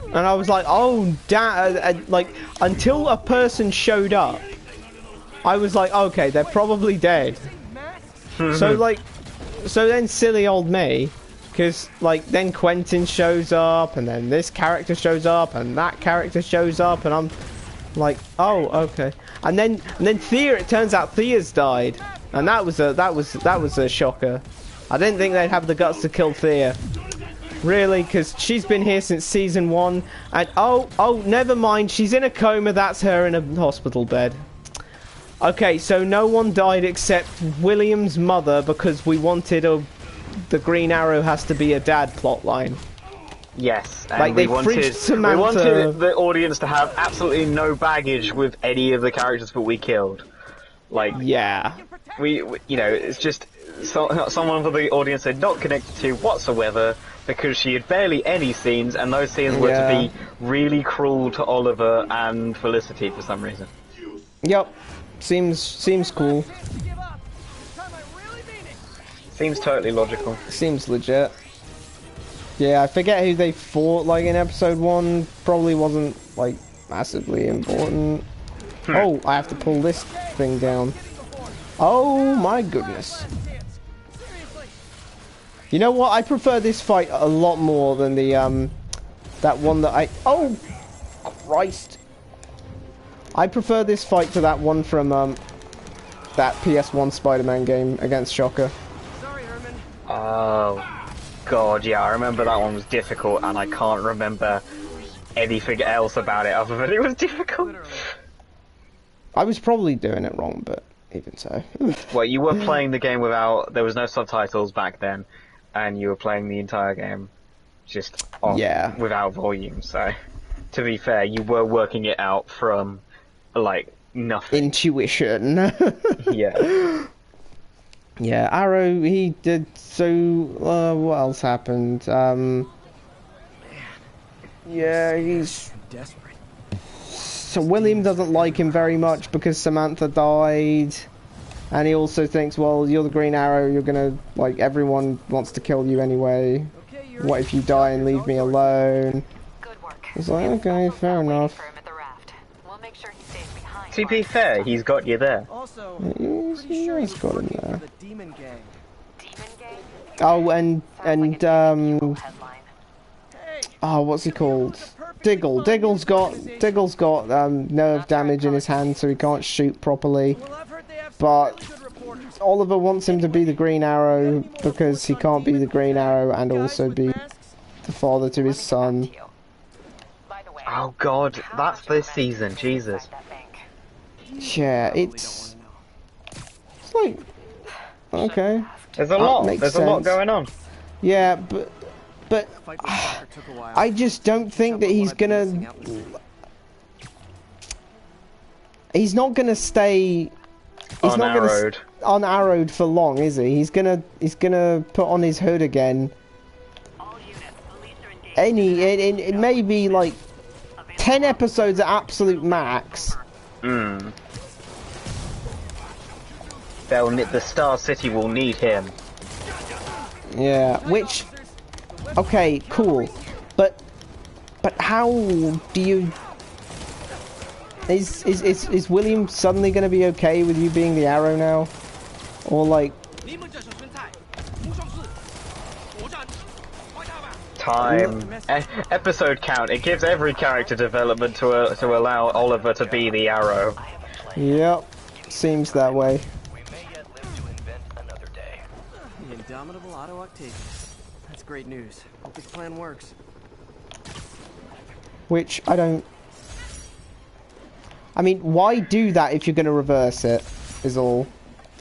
and I was like, oh, like, until a person showed up, I was like, okay, they're probably dead. So then silly old me, because, like, then Quentin shows up, and then this character shows up, and that character shows up, and I'm like, oh, okay. And then Thea, it turns out Thea's died, and that was a shocker. I didn't think they'd have the guts to kill Thea. Really, because she's been here since season 1, and oh, never mind, she's in a coma, that's her in a hospital bed. Okay, so no one died except William's mother because we wanted the Green Arrow has to be a dad plotline. Yes, and Like, they fridged Samantha. we wanted the audience to have absolutely no baggage with any of the characters that we killed. Like, yeah, we you know, it's just someone for the audience had not connected to whatsoever because she had barely any scenes, and those scenes were to be really cruel to Oliver and Felicity for some reason. Yep, seems cool. Seems totally logical. Seems legit. Yeah, I forget who they fought, like, in episode 1. Probably wasn't, like, massively important. Oh, I have to pull this thing down. Oh, my goodness. You know what? I prefer this fight a lot more than the, that one that I... Oh, Christ. I prefer this fight to that one from, that PS1 Spider-Man game against Shocker. Oh... God, yeah, I remember that one was difficult, and I can't remember anything else about it other than it was difficult. I was probably doing it wrong, but even so. Well, you were playing the game without... There was no subtitles back then, and you were playing the entire game just on, without volume, so... To be fair, you were working it out from, like, nothing. Intuition. Yeah. Yeah, Arrow, he did so... what else happened? Yeah, he's... desperate. So William doesn't like him very much because Samantha died. And he also thinks, well, you're the Green Arrow, you're gonna... Like, everyone wants to kill you anyway. What if you die and leave me alone? Good work. He's like, okay, fair enough. To be fair, he's got you there. Also, He's got him there. the Demon Gang. Oh, and oh, what's he called? Diggle. Diggle's got nerve damage in his hand, so he can't shoot properly. But Oliver wants him to be the Green Arrow because he can't be the Green Arrow and also be the father to his son. Oh God, that's this season, Jesus. Yeah, it's like, okay. There's a lot. There's a lot going on. Yeah, but I just don't think that he's not gonna stay. He's not gonna unarrowed for long, is he? He's gonna put on his hood again. It may be like 10 episodes at absolute max. The Star City will need him. Yeah, which... Okay, cool. But how do you... Is William suddenly going to be okay with you being the Arrow now? Or like... Time. Episode count. It gives every character development to allow Oliver to be the Arrow. Yep. Seems that way. We may yet live to invent another day. The indomitable Otto Octavius. That's great news. Hope this plan works. Which, I don't... I mean, why do that if you're going to reverse it, is all.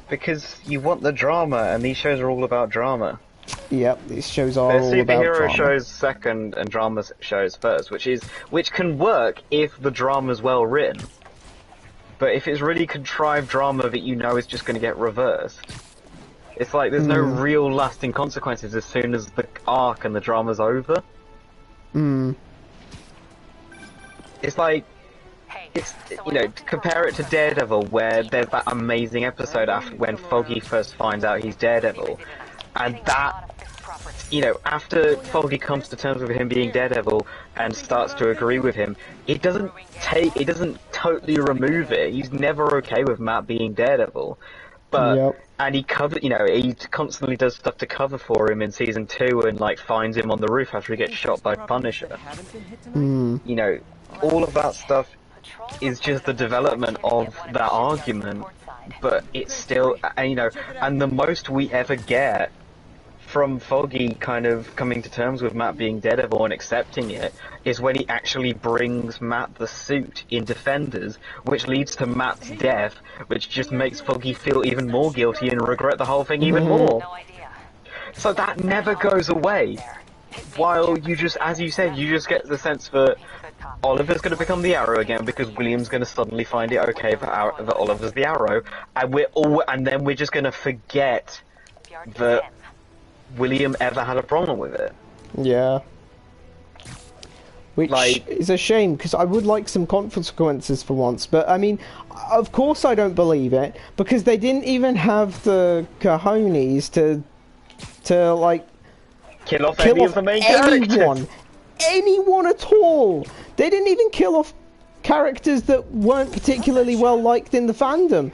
Because you want the drama, and these shows are all about drama. Yep, these shows are all They're about superhero drama. shows second, and drama shows first, which can work if the drama's well written. But if it's really contrived drama that you know is just going to get reversed, it's like there's no real lasting consequences as soon as the arc and the drama's over. It's like, you know, compare it to Daredevil, where there's that amazing episode after when Foggy first finds out he's Daredevil, and that, you know, after Foggy comes to terms with him being Daredevil and starts to agree with him, it doesn't totally remove it. He's never okay with Matt being Daredevil, but and he constantly does stuff to cover for him in season 2, and like finds him on the roof after he gets shot by Punisher. You know, all of that stuff is just the development of that argument, but it's still, you know, and the most we ever get from Foggy kind of coming to terms with Matt being Daredevil and accepting it is when he actually brings Matt the suit in Defenders, which leads to Matt's death, which just makes Foggy feel even more guilty and regret the whole thing even more. No idea. So that never goes away. While you just, as you said, you just get the sense that Oliver's going to become the Arrow again because William's going to suddenly find it okay that Oliver's the Arrow, and then we're just going to forget that William ever had a problem with it. Yeah. Which is a shame, because I would like some consequences for once, but I mean, of course I don't believe it, because they didn't even have the cojones to like kill off any of the main characters. Anyone at all. They didn't even kill off characters that weren't particularly well liked in the fandom.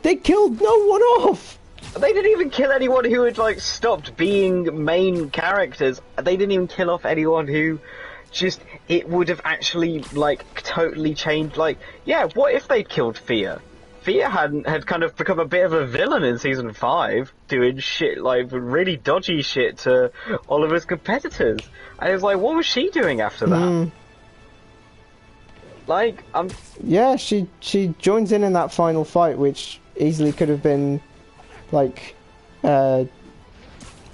They killed no one off. They didn't even kill anyone who had like stopped being main characters. They didn't even kill off anyone who it would have actually like totally changed. Like, yeah, what if they'd killed Thea? Thea had kind of become a bit of a villain in season 5, doing shit like really dodgy shit to Oliver's competitors. And it was like, what was she doing after that? Like, yeah, she joins in that final fight, which easily could have been like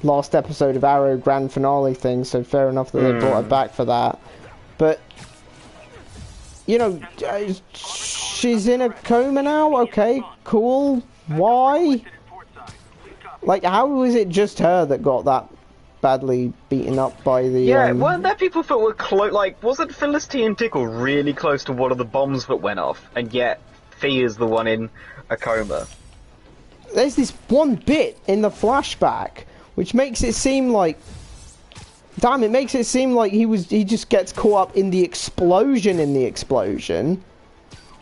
last episode of Arrow grand finale thing. So fair enough that they brought her back for that. But you know, she's in a coma now. Okay, cool. Why? Like, how was it just her that got that badly beaten up by the? Yeah, weren't there people that were close? Like, wasn't Felicity and Tickle really close to one of the bombs that went off, and yet Thea's the one in a coma? There's this one bit in the flashback which makes it seem like, damn, it makes it seem like he just gets caught up in the explosion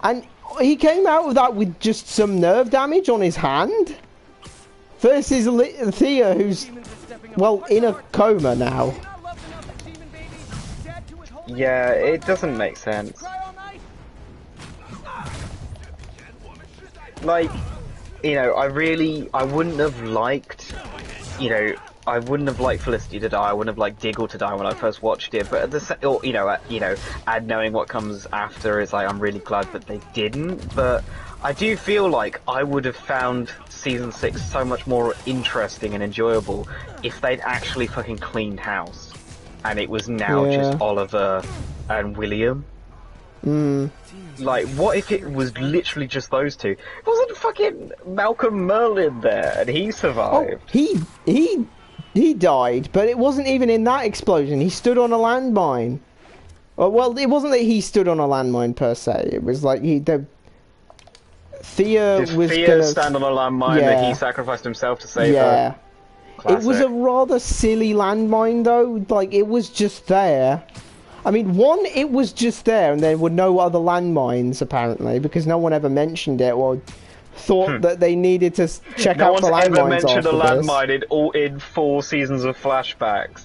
and he came out of that with just some nerve damage on his hand versus Thea, who's, well, in a coma now. Yeah, it doesn't make sense. Like, you know, I wouldn't have liked, you know, I wouldn't have liked Felicity to die. I wouldn't have liked Diggle to die when I first watched it. But and knowing what comes after is like, I'm really glad that they didn't. But I do feel like I would have found season 6 so much more interesting and enjoyable if they'd actually fucking cleaned house, and it was now just Oliver and William. Like, what if it was literally just those two? Wasn't fucking Malcolm Merlin there, and he survived? Oh, he died, but it wasn't even in that explosion. He stood on a landmine. Well, it wasn't that he stood on a landmine per se. It was like Thea was gonna stand on a landmine that he sacrificed himself to save her. Classic. It was a rather silly landmine though. Like, it was just there. I mean, it was just there, and there were no other landmines apparently, because no one ever mentioned it or thought that they needed to check out the landmines. No one's ever mentioned a landmine in 4 seasons of flashbacks,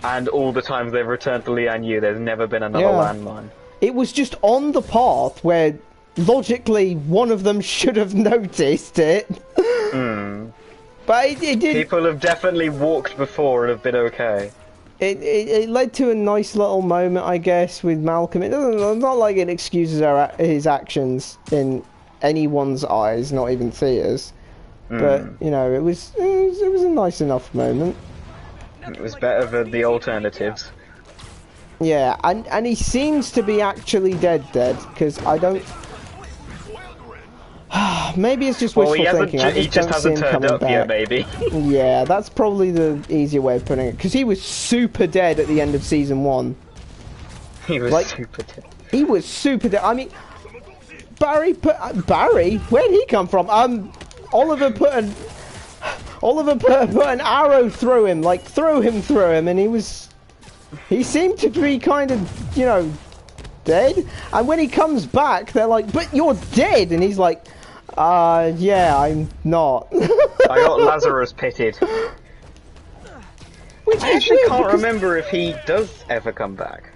and all the times they've returned to Lian Yu, there's never been another landmine. It was just on the path where, logically, one of them should have noticed it. But it didn't. People have definitely walked before and have been okay. It led to a nice little moment, I guess, with Malcolm. It's not like it excuses his actions in anyone's eyes, not even Thea's. But you know, it was a nice enough moment. It was better than the alternatives. Yeah, and he seems to be actually dead, because I don't. Maybe it's just wishful thinking. He just hasn't turned up yet, maybe. Yeah, that's probably the easier way of putting it. Because he was super dead at the end of season 1. He was super dead. He was super dead. I mean, Barry? Where'd he come from? Oliver put an arrow through him, like through him, and he seemed to be kind of, you know, dead. And when he comes back, they're like, "But you're dead," and he's like, yeah, I'm not. I got Lazarus pitted. Which I actually can't remember if he does ever come back.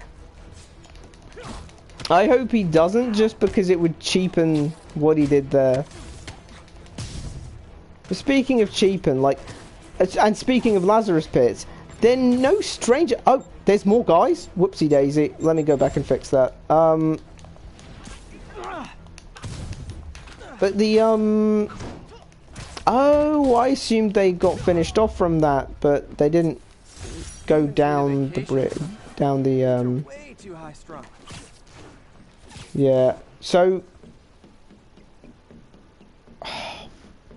I hope he doesn't, just because it would cheapen what he did there. But speaking of cheapen, like, And speaking of Lazarus pits, they're no stranger. Oh, there's more guys. Whoopsie daisy. Let me go back and fix that. But the oh, I assumed they got finished off from that, but they didn't go down the down the Way too high strung. Yeah. So,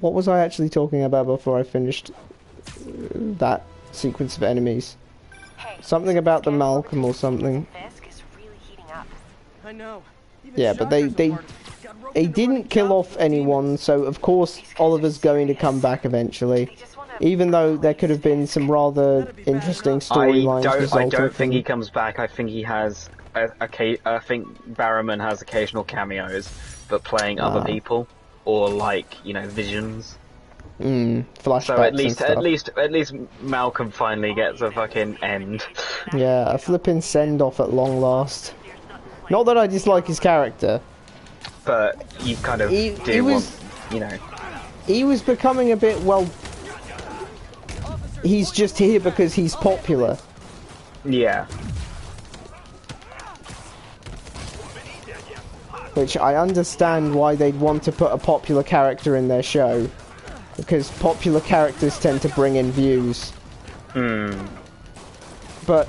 what was I actually talking about before I finished that sequence of enemies? Hey, Something about the Malcolm or something. Fisk is really heating up. I know. Even Yeah, but they Shocker's a part of it. Got roped they into didn't running kill jobs off with anyone, so of course Oliver's going to come back eventually. Even though there could have been some rather interesting storylines I resulting don't think from... he comes back. I think he has. I think Barrowman has occasional cameos, but playing other people or like visions. flashbacks So and stuff. at least Malcolm finally gets a fucking end. Yeah, a flipping send-off at long last. Not that I dislike his character. But you kind of He was- want. He was becoming a bit, well... He's just here because he's popular. Yeah. Which I understand why they'd want to put a popular character in their show. Because popular characters tend to bring in views. But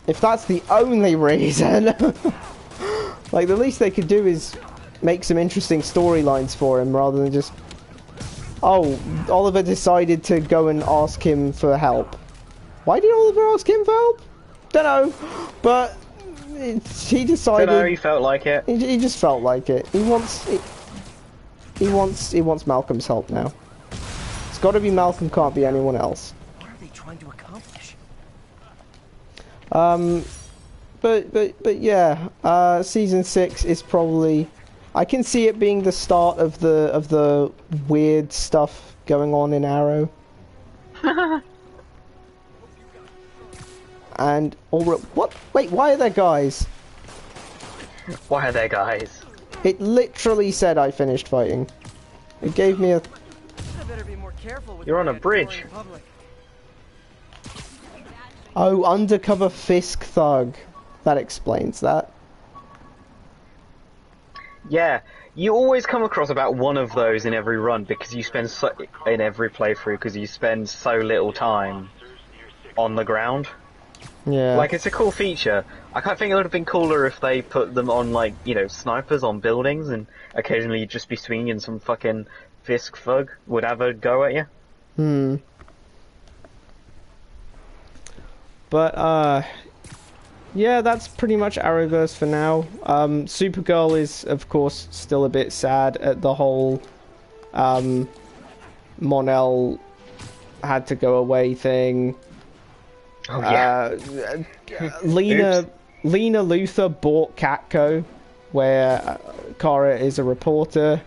if that's the only reason, like the least they could do is make some interesting storylines for him rather than just, oh, Oliver decided to go and ask him for help. Why did Oliver ask him for help? Don't know, but he decided. Don't know, he felt like it. He just felt like it. He wants Malcolm's help now. It's got to be Malcolm, can't be anyone else. What are they trying to accomplish? But yeah, season 6 is probably. I can see it being the start of the weird stuff going on in Arrow. And what? Wait, why are there guys? Why are there guys? It literally said I finished fighting. It gave me a. I better be more careful with You're what on a I explore in bridge. public. Oh, undercover Fisk thug. That explains that. Yeah, you always come across about one of those in every run because you spend in every playthrough because you spend so little time on the ground. Yeah. Like, it's a cool feature. I kind of think it would have been cooler if they put them on, like, snipers on buildings and occasionally you'd just be swinging and some fucking Fisk thug would have a go at you. But, yeah, that's pretty much Arrowverse for now. Supergirl is, of course, still a bit sad at the whole, Mon-El had to go away thing. Oh, yeah. Lena Luthor bought Catco, where Kara is a reporter,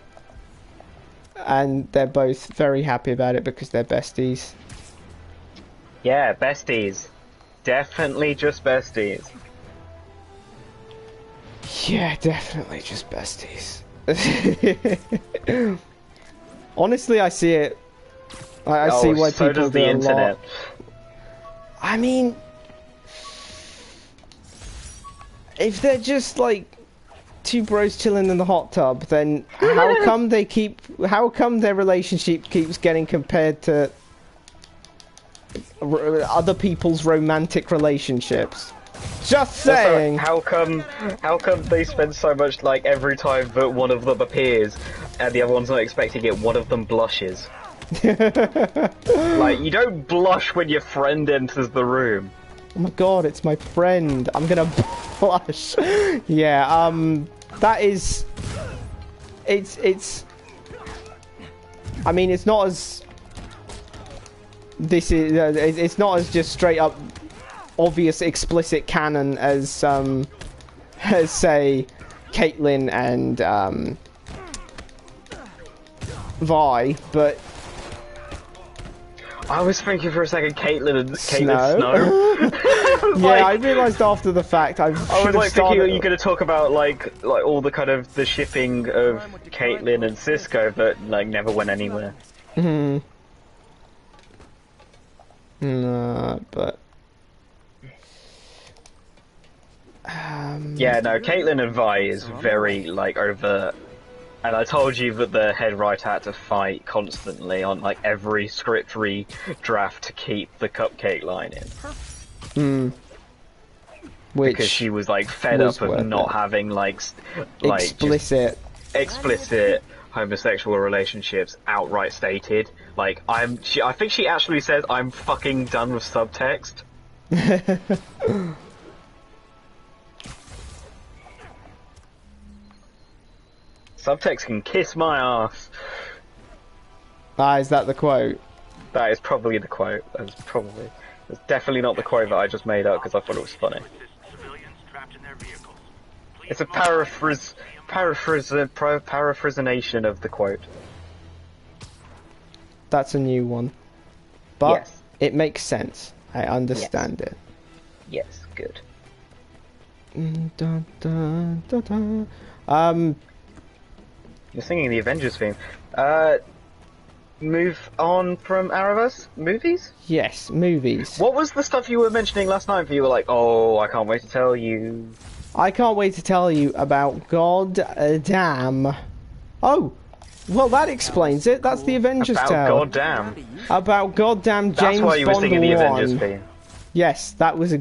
and they're both very happy about it because they're besties. Yeah, besties. Definitely just besties. Yeah, definitely just besties. Honestly, I see it. I see why so people does the do a internet. lot. I mean, if they're just like two bros chilling in the hot tub, then how come their relationship keeps getting compared to other people's romantic relationships? Just saying. Also, how come they spend so much, like, every time that one of them appears and the other one's not expecting it, one of them blushes? Like, you don't blush when your friend enters the room. Oh my god, it's my friend. I'm gonna blush. Yeah, that is... It's... I mean, it's not as... It's not as just straight up obvious, explicit canon as, say, Caitlyn and, Vi, but... I was thinking for a second Caitlyn Snow? Yeah, I realised after the fact. I was like thinking that you're going to talk about like all the kind of the shipping of Caitlyn and Cisco, but like never went anywhere. Nah, but Yeah, no, Caitlin and Vi is very, like, overt. And I told you that the head writer had to fight constantly on, like, every script redraft to keep the cupcake line in. Which because she was, like, fed was up of worth not it. having, like, Explicit. explicit homosexual relationships outright stated. Like, I think she actually says, "I'm fucking done with subtext." Subtext can kiss my ass. Ah, is that the quote? That is probably the quote. That's definitely not the quote that I just made up because I thought it was funny. It's a paraphrasation of the quote. That's a new one. But Yes. it makes sense. I understand it. Yes, good. Dun, dun, dun, dun. You're singing the Avengers theme. Move on from Arrowverse movies? Yes, movies. What was the stuff you were mentioning last night? You were like, "Oh, I can't wait to tell you." I can't wait to tell you about Goddamn. Oh, well, that explains it. That's the Avengers About tale. goddamn. About Goddamn James That's why you were Bond singing the 1. Avengers theme. Yes, that was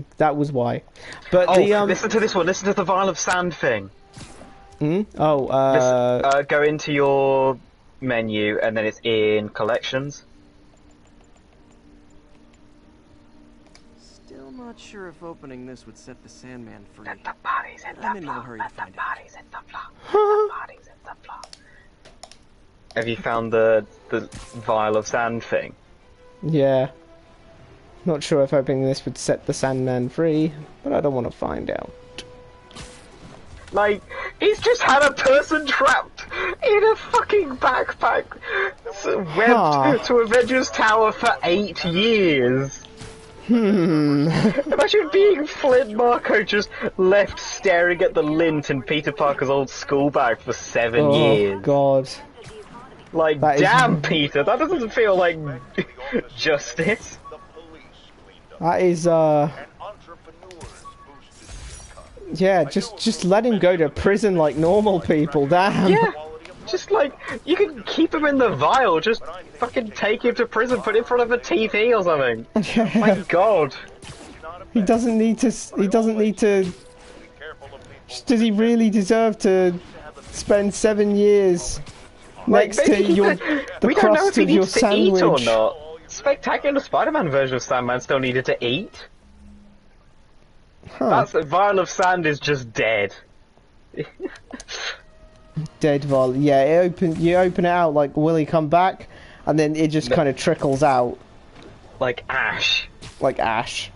why. But Oh, the listen to this one. Listen to the vial of sand thing. Oh, Go into your menu and then it's in collections. Still not sure if opening this would set the Sandman free. The bodies in I'm the in no floor. hurry to find out. Bodies in the floor. The bodies in the floor. Have you found the vial of sand thing? yeah. Not sure if opening this would set the Sandman free, but I don't want to find out. Like, he's just had a person trapped in a fucking backpack webbed to Avengers Tower for 8 years. Imagine being Flint Marko just left staring at the lint in Peter Parker's old school bag for 7 years. Oh, God. Like, That is- damn, Peter, that doesn't feel like justice. That is, yeah, just let him go to prison like normal people, damn. Yeah, just like, you can keep him in the vial, just fucking take him to prison, put him in front of a TV or something. My God. He doesn't need to, does he really deserve to spend 7 years next to maybe the we don't know if crust he of your needs to eat or sandwich? not. Spectacular Spider-Man version of Sandman still needed to eat. Huh. That's the vial of sand is just dead. Dead vol. Yeah, you open it out like, will he come back? And then it just kind of trickles out. Like ash. Like ash.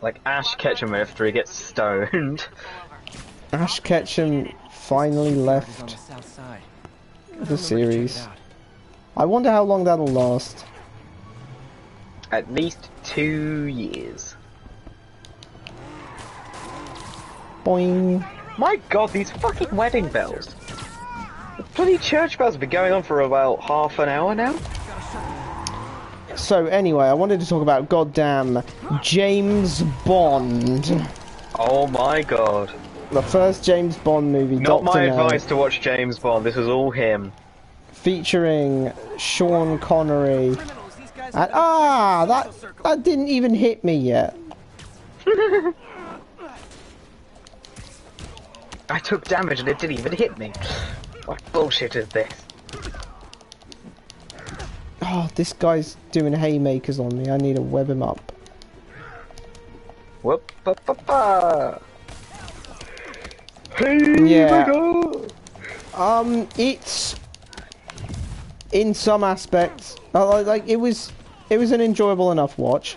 Like Ash Ketchum after he gets stoned. Ash Ketchum finally On the left south side. the series. I wonder how long that'll last. At least 2 years. Boing. My God, these fucking wedding bells. The bloody church bells have been going on for about half an hour now. So anyway, I wanted to talk about goddamn James Bond. Oh my God. The first James Bond movie, Not Dr. my No, advice to watch James Bond, this is all him. featuring Sean Connery. Criminals, these guys And, have been circle. that didn't even hit me yet. I took damage and it didn't even hit me. What bullshit is this? Oh, this guy's doing haymakers on me. I need to web him up. Whoop, ba, ba, ba. Hey, Yeah. my God. It's in some aspects, like it was an enjoyable enough watch.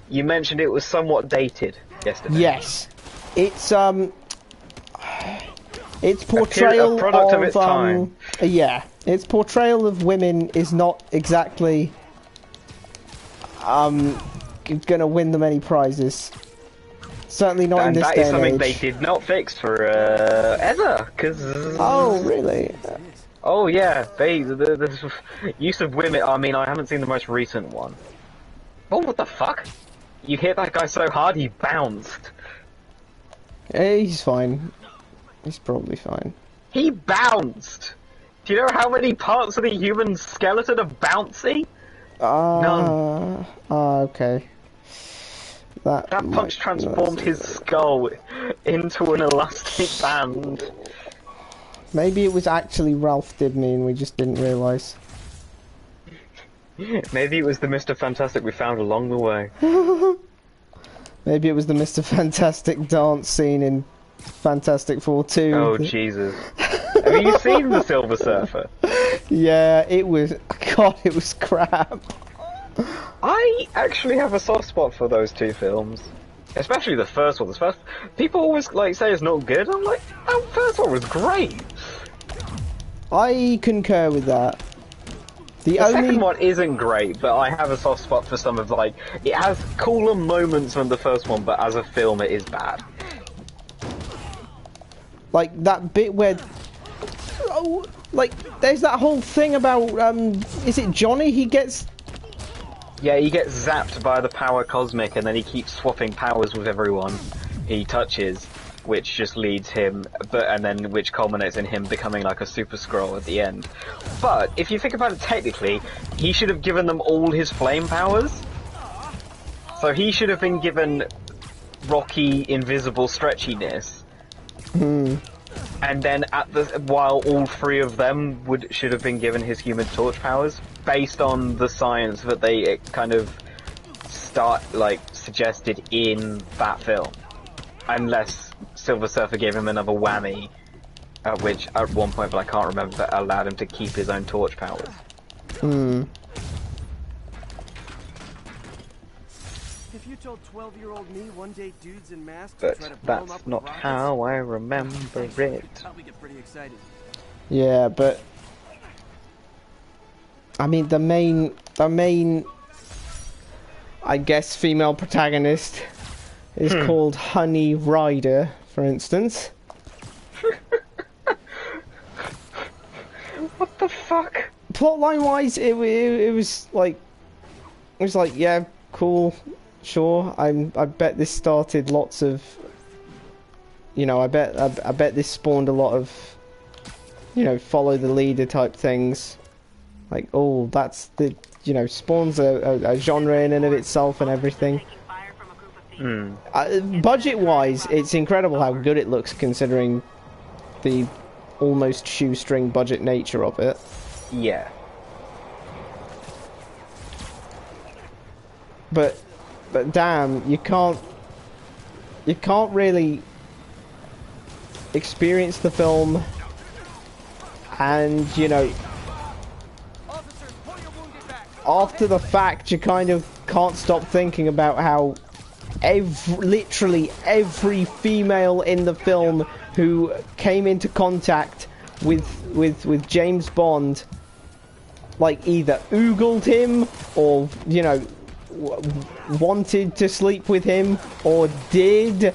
You mentioned it was somewhat dated yesterday. Yes, its portrayal a product of its time. Yeah, its portrayal of women is not exactly gonna win them any prizes. Certainly not in And this that day is and something age. they did not fix for ever, because Oh, really? oh yeah, the use of women. I mean, I haven't seen the most recent one, Oh, what the fuck? You hit that guy so hard he bounced. He's fine. He's probably fine. He bounced! Do you know how many parts of the human skeleton are bouncy? None. Okay. That punch transformed his skull into an elastic band. Maybe it was actually Ralph Dibny and we just didn't realise. Maybe it was the Mr. Fantastic we found along the way. Maybe it was the Mr. Fantastic dance scene in Fantastic Four 2. Oh, Jesus. Have you seen The Silver Surfer? Yeah, it was... God, it was crap. I actually have a soft spot for those two films. Especially the first one. People always like say it's not good. I'm like, that first one was great. I concur with that. The second one isn't great, but I have a soft spot for some of like it has cooler moments than the first one, but as a film it is bad. Like that bit where like there's that whole thing about is it Johnny? He gets zapped by the power cosmic and then he keeps swapping powers with everyone he touches, which just leads him, which culminates in him becoming like a Super Skrull at the end. But if you think about it technically, he should have given them all his flame powers. So he should have been given rocky, invisible stretchiness. And then while all three of them should have been given his Human Torch powers, based on the science that they kind of suggested in that film. Unless Silver Surfer gave him another whammy, which at one point, but I can't remember, that allowed him to keep his own torch powers. If you told 12-year-old me one day dudes in masks But try to blow 'em up that's with not rockets, how I remember it. probably get pretty excited. Yeah, but I mean the main I guess female protagonist is called Honey Rider, for instance. What the fuck? Plotline wise, it was like yeah, cool, sure. I bet this started lots of, you know, I bet this spawned a lot of, you know, follow the leader type things. Like, oh, that's the, you know, spawns a genre in and of itself and everything. Budget-wise, it's incredible how good it looks considering the almost shoestring budget nature of it. Yeah. But damn, you can't really experience the film and, you know, after the fact, you kind of can't stop thinking about how literally every female in the film who came into contact with James Bond, like, either oogled him or, you know, wanted to sleep with him or did.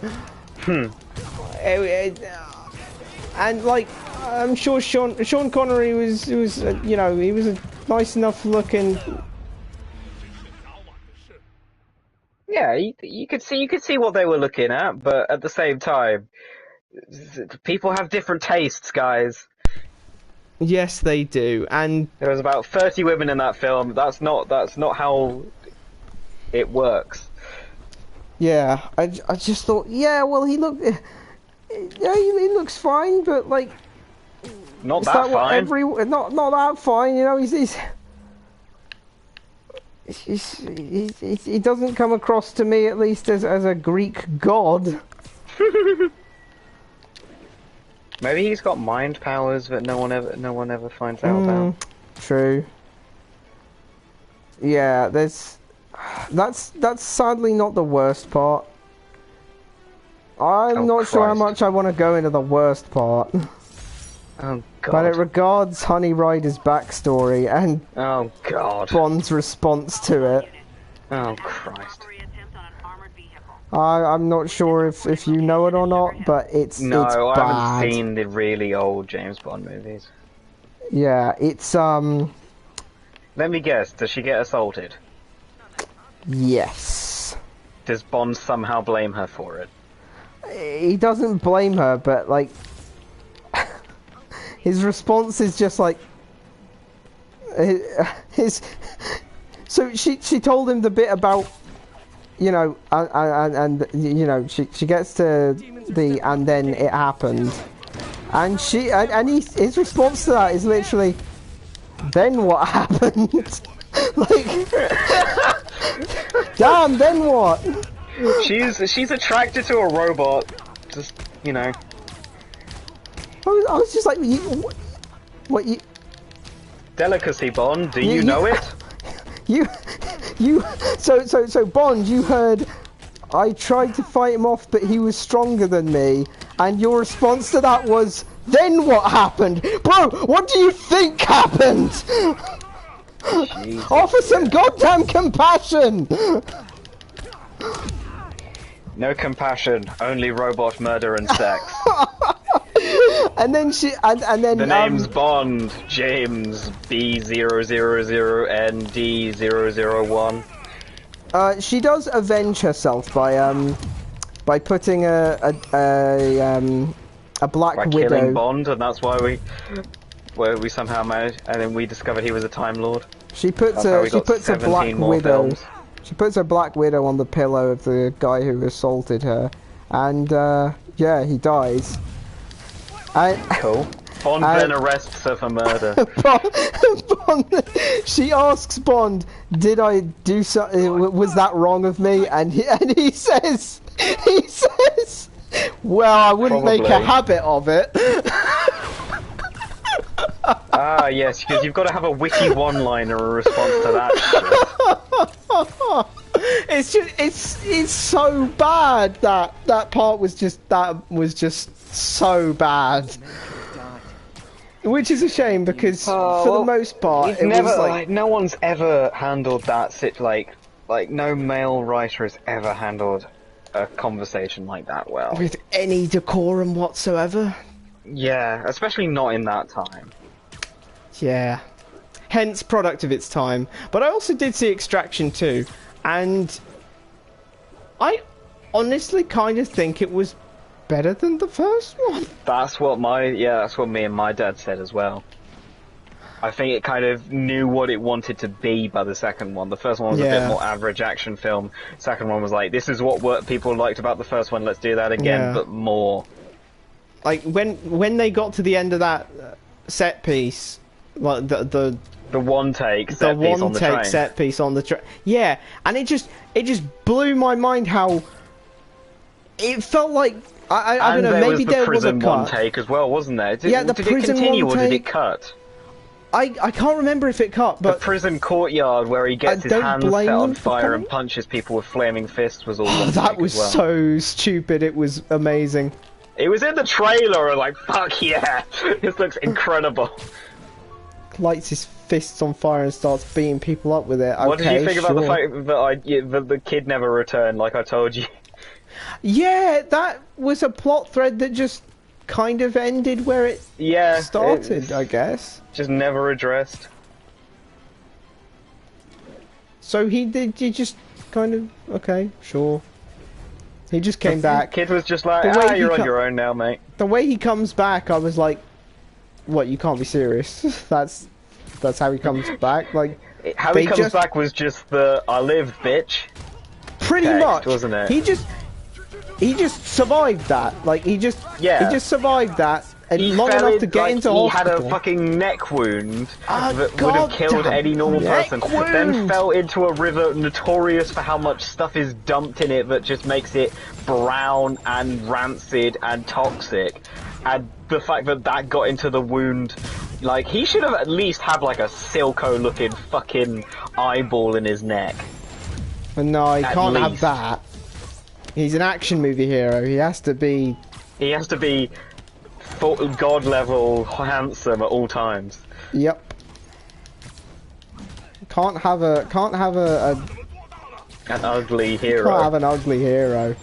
And like, I'm sure Sean Connery was you know, he was a nice enough looking. Yeah, you could see what they were looking at, but at the same time, people have different tastes, guys. Yes, they do, and there was about 30 women in that film. That's not how it works. Yeah, I just thought, yeah, well, he looks fine, but like, not that fine. Not that fine, you know. He doesn't come across to me, at least, as a Greek god. Maybe he's got mind powers that no one ever finds out about. True. Yeah, that's sadly not the worst part. I'm not sure how much I want to go into the worst part. Oh God. But it regards Honey Rider's backstory and oh God, Bond's response to it. Oh Christ. I'm not sure if you know it or not, but it's bad. I haven't seen the really old James Bond movies. Yeah, it's Let me guess. Does she get assaulted? Yes. Does Bond somehow blame her for it? He doesn't blame her, but like his response is just like his. So she told him the bit about, you know, and you know, she gets to the and then it happened, and his response to that is literally, then what happened? Like, damn, then what? She's attracted to a robot. Just, you know. I was just like, what you? Delicacy, Bond. Do you know it? So Bond, you heard I tried to fight him off, but he was stronger than me, and your response to that was, then what happened? Bro, what do you think happened? Offer some goddamn compassion! No compassion, only robot murder and sex. And then and then the name's Bond, James B000ND001. She does avenge herself by putting a Black by Widow. Killing Bond, and that's why we somehow managed, and then we discovered he was a Time Lord. She puts a Black Widow. Films. She puts a Black Widow on the pillow of the guy who assaulted her, and yeah, he dies. Cool. Bond then arrests her for murder. Bond, she asks Bond, "Did I do something? Was that wrong of me?" And he says, "Well, I wouldn't make a habit of it." Ah, yes, because you've got to have a witty one-liner in response to that shit. It's so bad that part was just so bad. Which is a shame because for the most part it was like no one's ever handled that like no male writer has ever handled a conversation like that well. With any decorum whatsoever. Yeah, especially not in that time. Yeah. Hence product of its time. But I also did see Extraction 2, and I honestly kind of think it was better than the first one. That's what me and my dad said as well. I think it kind of knew what it wanted to be by the second one. The first one was a bit more average action film. Second one was like, this is what people liked about the first one, let's do that again, but more. Like, when they got to the end of that set piece, like the one take set piece on the train. Set piece on the train. Yeah, and it just blew my mind how it felt like I don't know, maybe there was a cut. One take as well, wasn't there? Did it continue or did it cut? I can't remember if it cut, but the prison courtyard where he gets his hands set on fire and punches people with flaming fists was all. Oh, that was so stupid. It was amazing. It was in the trailer, and like, fuck yeah, this looks incredible. Lights his fists on fire and starts beating people up with it. What did you think about the fact that the kid never returned, like I told you? Yeah, that was a plot thread that just kind of ended where it started, I guess. Just never addressed. So he just kind of, okay, sure. He just came back. Kid was just like, you're on your own now, mate. The way he comes back, I was like, what, you can't be serious. That's how he comes back. Like, how he comes back was just the, I lived, bitch. Pretty much, wasn't it? He just survived that. Like, he just survived that. And long enough to get into hospital. He had a fucking neck wound that would have killed any normal person. Then fell into a river notorious for how much stuff is dumped in it that just makes it brown and rancid and toxic. And the fact that got into the wound, like, he should have at least had like a Silco-looking fucking eyeball in his neck. But no, he can't have that. He's an action movie hero. He has to be god level handsome at all times. Yep. Can't have an ugly hero. Can't have an ugly hero.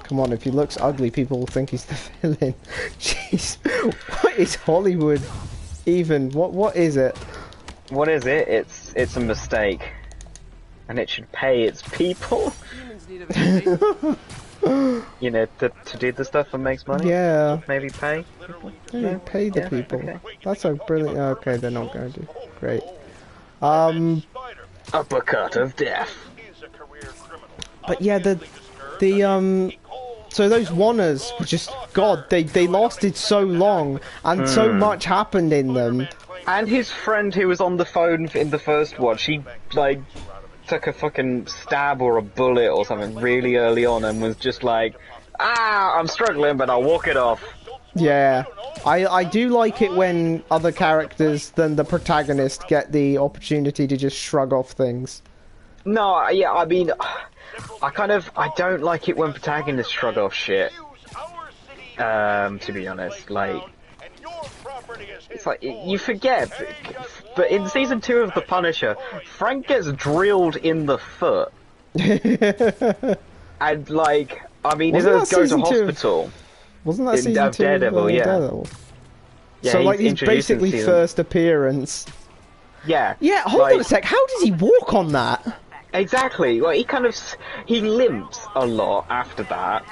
Come on, if he looks ugly, people will think he's the villain. Jeez, what is Hollywood even? What is it? What is it? It's a mistake, and it should pay its people. Humans need a vacation. You know, to do the stuff that makes money. Yeah. Maybe pay. Yeah, pay the people. okay. That's a brilliant. Okay, they're not going to. Great. Uppercut of death. But yeah, so those Wanners were just, God, they lasted so long, and so much happened in them. And his friend who was on the phone in the first one, she, like, took a fucking stab or a bullet or something really early on and was just like, I'm struggling, but I'll walk it off. Yeah. I do like it when other characters than the protagonist get the opportunity to just shrug off things. No, yeah, I mean, I don't like it when protagonists shrug off shit. To be honest, like, it's like, you forget, but in season 2 of The Punisher, Frank gets drilled in the foot. And, like, I mean, he does go to hospital. Wasn't that season 2 Daredevil, of yeah. Daredevil? Yeah, So, like, his basically season. first appearance. Yeah. Yeah, hold on a sec, how does he walk on that? Exactly. Well, he limps a lot after that.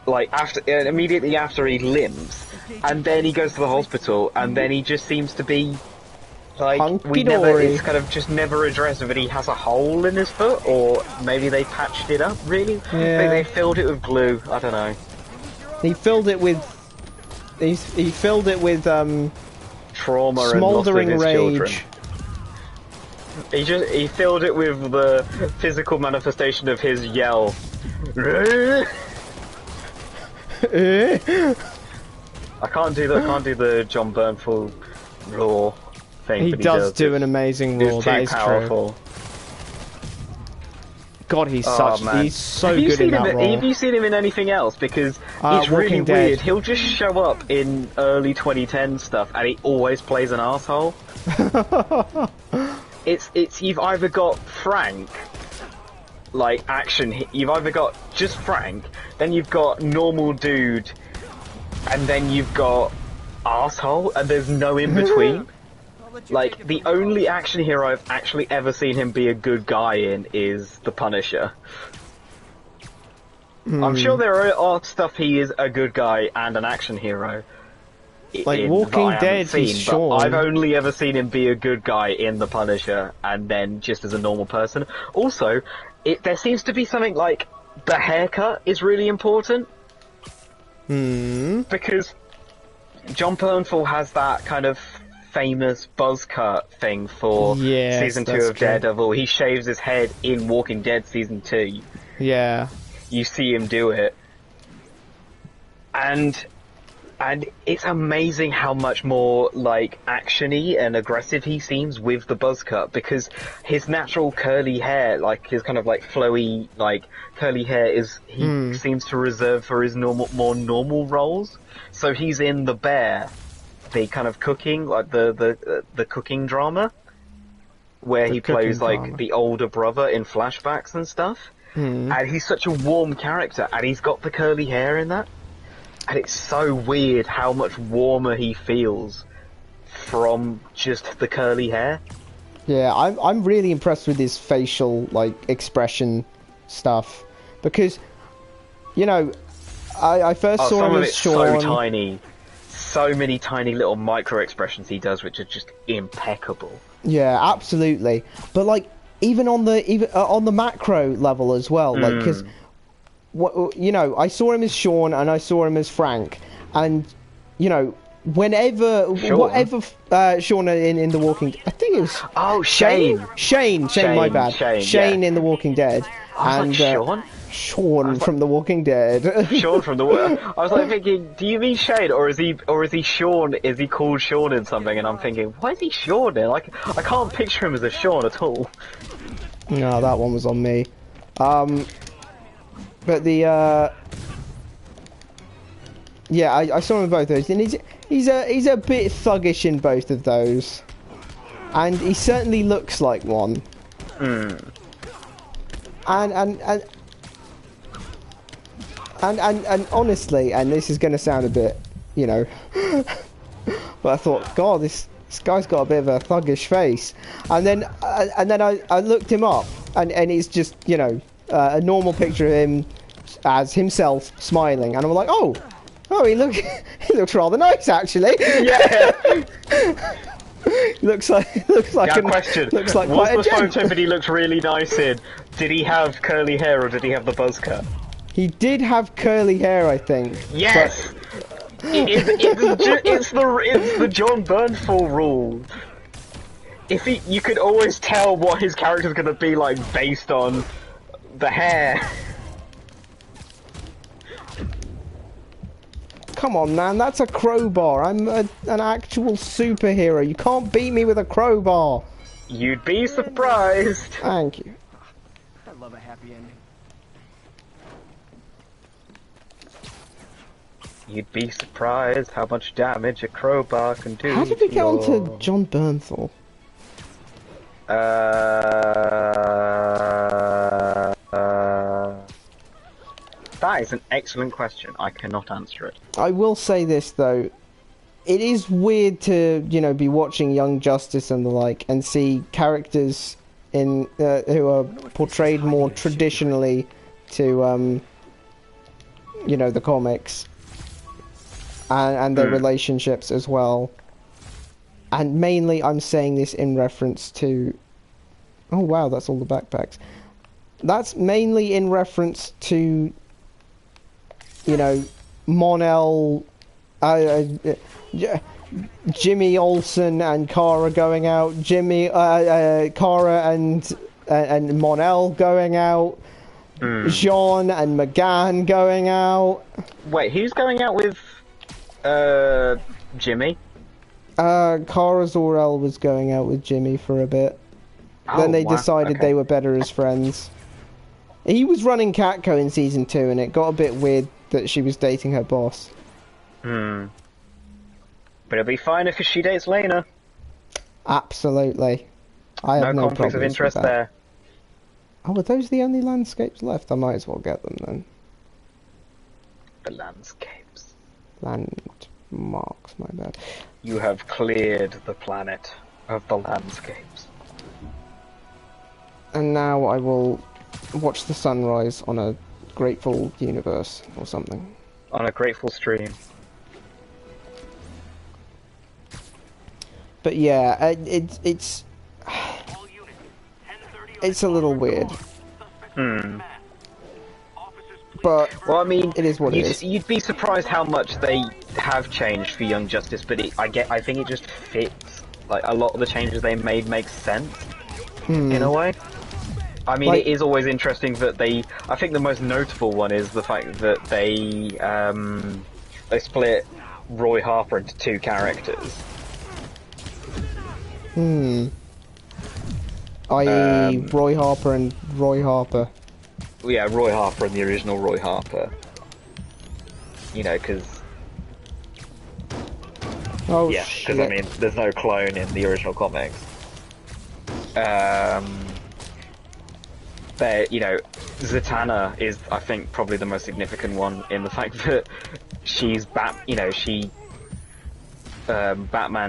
Like, immediately after he limps, and then he goes to the hospital, and then he just seems to be, like, it's kind of just never addressed whether he has a hole in his foot, or maybe they patched it up, really? Yeah. Maybe they filled it with glue, I don't know. He filled it with Trauma smoldering and loss of his children. rage. He filled it with the physical manifestation of his yell. I can't do the John Bernthal roar thing. He but does do an amazing roar. He's That too is powerful. true. God, he's Man. he's so good in that role. Have you seen him in anything else? Because it's really Walking Dead. weird. He'll just show up in early 2010 stuff, and he always plays an asshole. It's you've either got Frank, like action. You've either got just Frank, then you've got normal dude, and then you've got asshole, and there's no in between. Like, the only action hero I've actually ever seen him be a good guy in is The Punisher. I'm sure there are stuff he is a good guy and an action hero. Like Walking Dead, he's Sean. I've only ever seen him be a good guy in The Punisher, and then just as a normal person. Also, there seems to be something like the haircut is really important. Because John Bernthal has that kind of famous buzz cut thing for season 2 of Daredevil. He shaves his head in Walking Dead season 2. Yeah. You see him do it. And it's amazing how much more, like, actiony and aggressive he seems with the buzz cut, because his natural curly hair, like, his kind of, like, flowy, like, curly hair he seems to reserve for his more normal roles. So he's in The Bear, the kind of cooking, like, the cooking drama, where he plays, like, the older brother in flashbacks and stuff. And he's such a warm character, and he's got the curly hair in that. And it's so weird how much warmer he feels from just the curly hair. Yeah, I'm really impressed with his facial, like, expression stuff, because, you know, I first saw him as Sean. So tiny, so many tiny little micro expressions he does, which are just impeccable. Yeah, absolutely. But, like, even on the macro level as well, like, because, you know, I saw him as Sean and I saw him as Frank, and, you know, whatever Sean in The Walking, I think it was Shane, my bad, Shane in The Walking Dead, and Sean from The Walking Dead. Sean from the I was like thinking, do you mean Shane, or is he Sean? Is he called Sean in something? And I'm thinking, why is he Sean in? Like, I can't picture him as a Sean at all. No, that one was on me. But the yeah, I saw him in both those, and he's a bit thuggish in both of those, and he certainly looks like one. And honestly, and this is going to sound a bit, you know, but I thought, God, this this guy's got a bit of a thuggish face. And then I looked him up, and he's just, you know, a normal picture of him as himself smiling, and I'm like, oh, he looks rather nice actually. Yeah. looks like Question. Looks like was quite a the gent. photo that he looked really nice in? Did he have curly hair or did he have the buzz cut? He did have curly hair, I think. Yes. It's the John Bernthal rule. You could always tell what his character's gonna be like based on the hair. Come on, man, that's a crowbar. I'm an actual superhero. You can't beat me with a crowbar. You'd be surprised. Thank you. I love a happy ending. You'd be surprised how much damage a crowbar can do. How did we to get your- onto John Bernthal? That is an excellent question. I cannot answer it. I will say this though, it is weird to, you know, be watching Young Justice and the like, and see characters in who are portrayed more traditionally to, you know, the comics, and their relationships as well. And mainly, I'm saying this in reference to. Oh wow, that's all the backpacks. That's mainly in reference to, you know, Mon-El, Jimmy Olsen and Kara going out, Kara and Mon-El going out, Jean and McGann going out. Wait, who's going out with Jimmy? Kara Zor-El was going out with Jimmy for a bit. Then they decided they were better as friends. He was running Catco in season 2, and it got a bit weird that she was dating her boss. But it'll be fine if she dates Lena. Absolutely. I have no conflicts of problems interest with that. there. Oh, are those the only landscapes left? I might as well get them then. The landscapes. Landmarks, my bad. You have cleared the planet of the landscapes. And now I will watch the sunrise on a grateful universe or something. On a grateful stream. But yeah, it's a little weird. But Well, I mean, it is what it is. You'd be surprised how much they have changed for Young Justice, but I think it just fits. Like, a lot of the changes they made make sense in a way. I mean, it is always interesting that I think the most notable one is the fact that they split Roy Harper into 2 characters. I.e. Roy Harper and Roy Harper. Yeah, Roy Harper and the original Roy Harper. You know, because... Oh, yeah, because I mean, there's no clone in the original comics. You know, Zatanna is, I think, probably the most significant one in the fact that she's Batman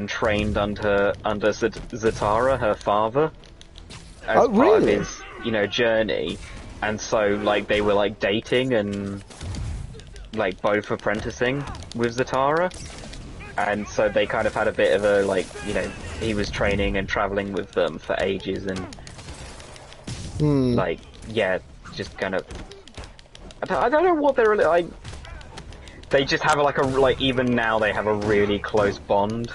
trained under Zatara, her father, as part of his, you know, journey, and so like they were like dating and like both apprenticing with Zatara, and so they kind of had a bit of a like, you know, he was training and traveling with them for ages and. Like, yeah, just kind of. I don't know what they're like. They just have even now they have a really close bond.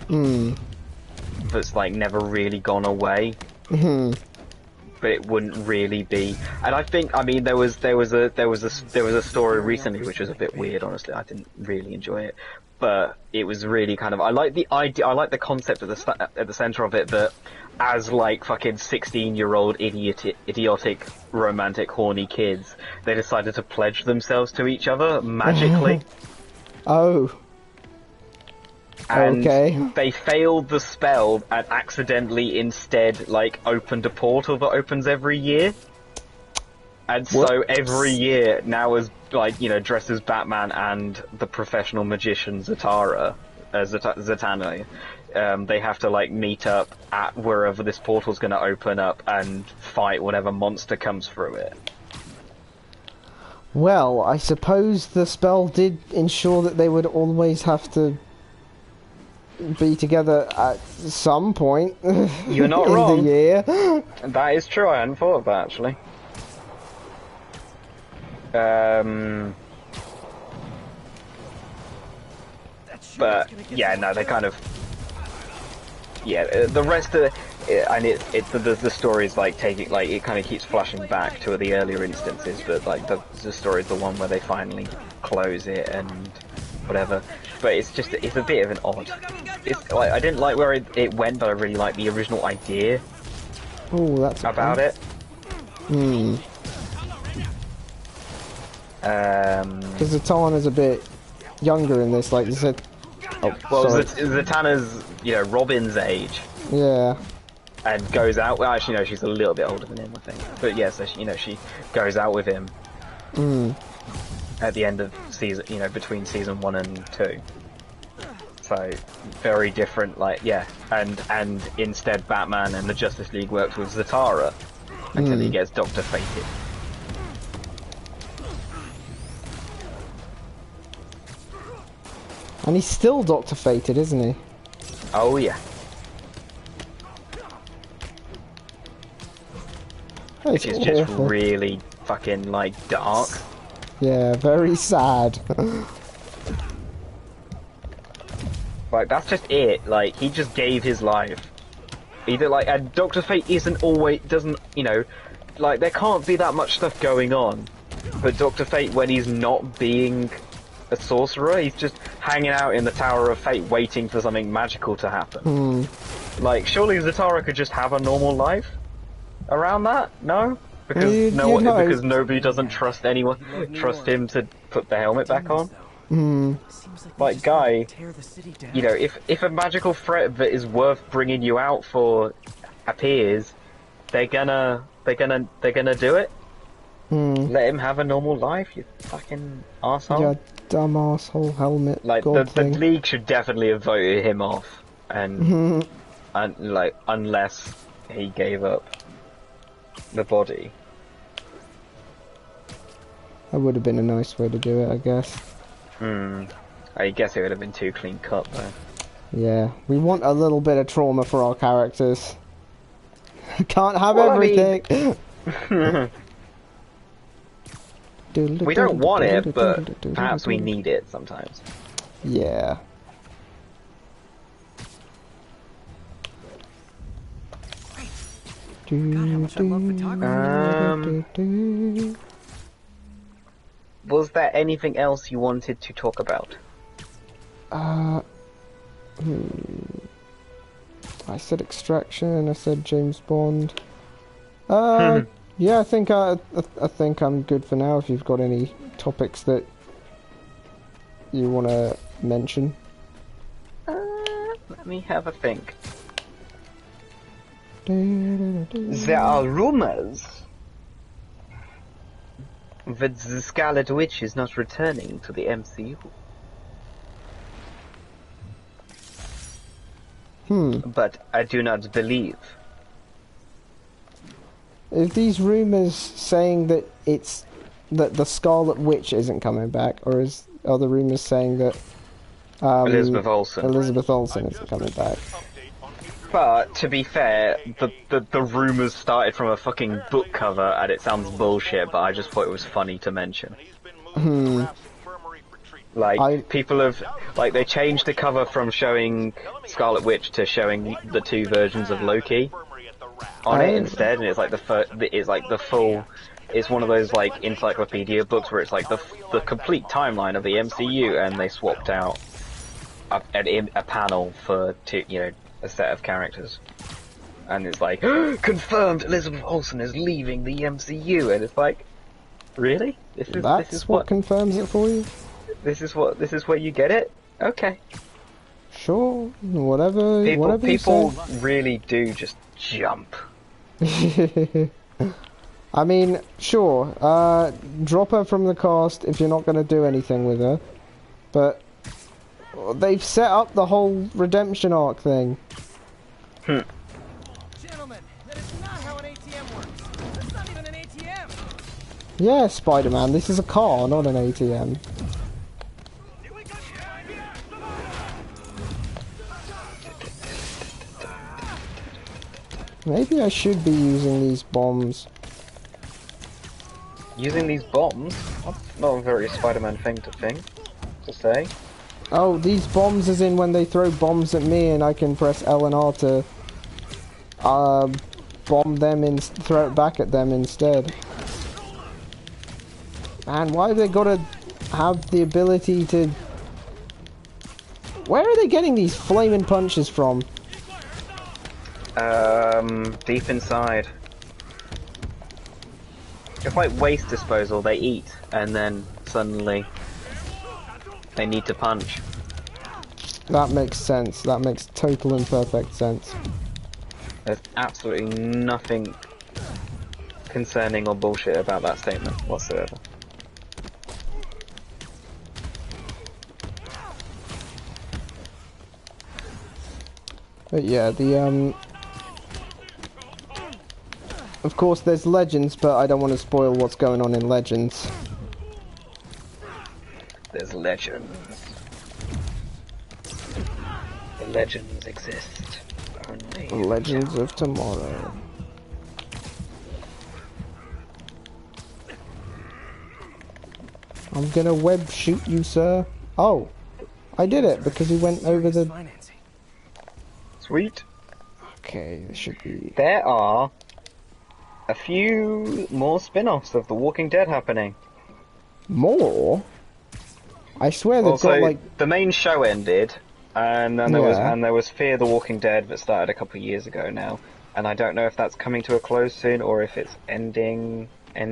That's like never really gone away. But it wouldn't really be. And I think, I mean, there was a story recently which was a bit weird. Honestly, I didn't really enjoy it, but it was really kind of. I like the idea. I like the concept at the center of it that. As like fucking 16-year-old idiotic, romantic, horny kids, they decided to pledge themselves to each other magically. Oh. And okay. they failed the spell and accidentally instead like opened a portal that opens every year. And so every year now is like, you know, dressed as Batman and the professional magician Zatara Zatanna, they have to like meet up at wherever this portal's going to open up and fight whatever monster comes through it. Well, I suppose the spell did ensure that they would always have to be together at some point. You're not in wrong. The year. That is true. I hadn't thought of that actually. But yeah, no, they kind of. Yeah, the rest of the story's like taking like it kind of keeps flashing back to the earlier instances, but like the story's the one where they finally close it and whatever. But it's a bit of an odd. It's like I didn't like where it went, but I really like the original idea. Oh, that's about it. Because Zatanna's a bit younger in this, like you said. Oh, well, Zatanna's, Robin's age. Yeah. And goes out. Well, actually, no, she's a little bit older than him, I think. But yeah, so she goes out with him. At the end of season, between season 1 and 2. So very different, like and instead Batman and the Justice League works with Zatara until he gets Dr. Fated. And he's still Dr. Fated, isn't he? Oh yeah. Which is just really fucking like dark. Yeah, very sad. Like that's just it. Like he just gave his life. Either like, and Dr. Fate doesn't like there can't be that much stuff going on. But Dr. Fate, when he's not being a sorcerer, he's just hanging out in the Tower of Fate waiting for something magical to happen. Like, surely Zatara could just have a normal life around that? No? Because because nobody doesn't trust him to put the helmet back on? Like, guy, if a magical threat that is worth bringing you out for appears, they're gonna do it. Let him have a normal life, you fucking arsehole. Yeah, dumb asshole helmet. Like the league should definitely have voted him off, and unless he gave up the body. That would have been a nice way to do it, I guess. I guess it would have been too clean cut though. Yeah, we want a little bit of trauma for our characters. Can't have everything. We don't want it, but perhaps we need it sometimes. Yeah. Was there anything else you wanted to talk about? I said Extraction and I said James Bond. Yeah, I think I'm good for now. If you've got any topics that you want to mention. Let me have a think. There are rumors that the Scarlet Witch is not returning to the MCU. But I do not believe. Are these rumors saying that that the Scarlet Witch isn't coming back, or are the rumors saying that Elizabeth Olsen isn't coming back? But to be fair, the rumors started from a fucking book cover, and it sounds bullshit. But I just thought it was funny to mention. Like people have they changed the cover from showing Scarlet Witch to showing the two versions of Loki on it instead, and it's like the full. It's one of those like encyclopedia books where it's like the complete timeline of the MCU, and they swapped out a panel for a set of characters, and it's like confirmed Elizabeth Olsen is leaving the MCU, and it's like, really? This is what confirms it for you? This is where you get it? Okay. Sure, whatever. People really do just jump. I mean, sure. Drop her from the cast if you're not going to do anything with her. But They've set up the whole redemption arc thing. Gentlemen, that is not how an ATM works. It's not even an ATM. Yeah, Spider-Man, this is a car, not an ATM. Maybe I should be using these bombs. Using these bombs? That's not a very Spider-Man thing to say. Oh, these bombs as in when they throw bombs at me and I can press L and R to bomb them and throw it back at them instead. Man, why have they got to have the ability to... Where are they getting these flaming punches from? Deep inside. It's like waste disposal. They eat, and then suddenly they need to punch. That makes sense. That makes total and perfect sense. There's absolutely nothing concerning or bullshit about that statement whatsoever. But yeah, the of course there's Legends, but I don't want to spoil what's going on in Legends. There's legends. The legends exist. Only Legends of Tomorrow. I'm gonna web shoot you, sir. Oh, I did it because he went over the... Sweet. Okay, this should be... There are a few more spin-offs of The Walking Dead happening. More? I swear they've got like... The main show ended, and then there was Fear the Walking Dead that started a couple of years ago now. And I don't know if that's coming to a close soon, or if it's ended. I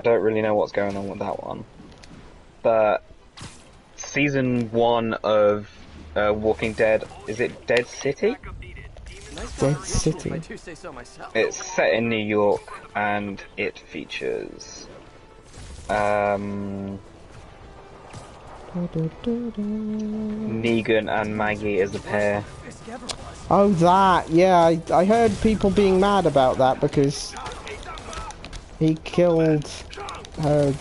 don't really know what's going on with that one. But season 1 of Walking Dead, is it Dead City? Dead City. I do say so myself. It's set in New York, and it features Negan and Maggie as a pair. Oh, that! Yeah, I heard people being mad about that because he killed her.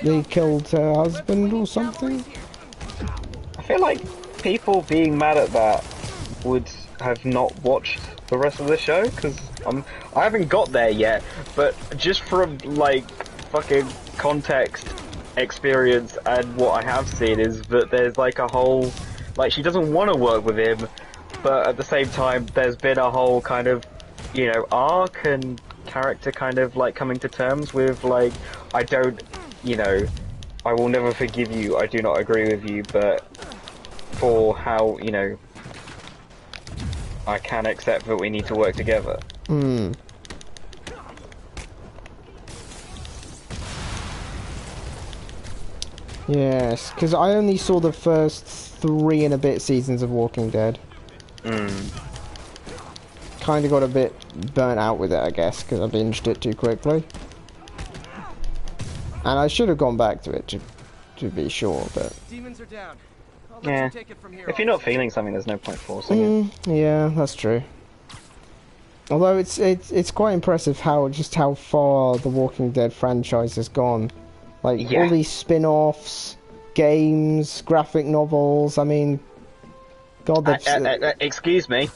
He killed her husband or something. I feel like people being mad at that would have not watched the rest of the show, because I haven't got there yet, but just from like fucking context, experience, and what I have seen is that there's like a whole, like, she doesn't want to work with him, but at the same time there's been a whole kind of, you know, arc and character kind of like coming to terms with like, I don't, you know, I will never forgive you, I do not agree with you, but for how, you know, I can accept that we need to work together. Hmm. Yes, because I only saw the first 3 and a bit seasons of Walking Dead. Kind of got a bit burnt out with it, I guess, because I binged it too quickly. And I should have gone back to it to be sure, but... Demons are down. Yeah. If you're not feeling something, there's no point forcing it. Yeah, that's true. Although it's quite impressive how far the Walking Dead franchise has gone. Like, all these spin-offs, games, graphic novels, I mean... God, that's... excuse me.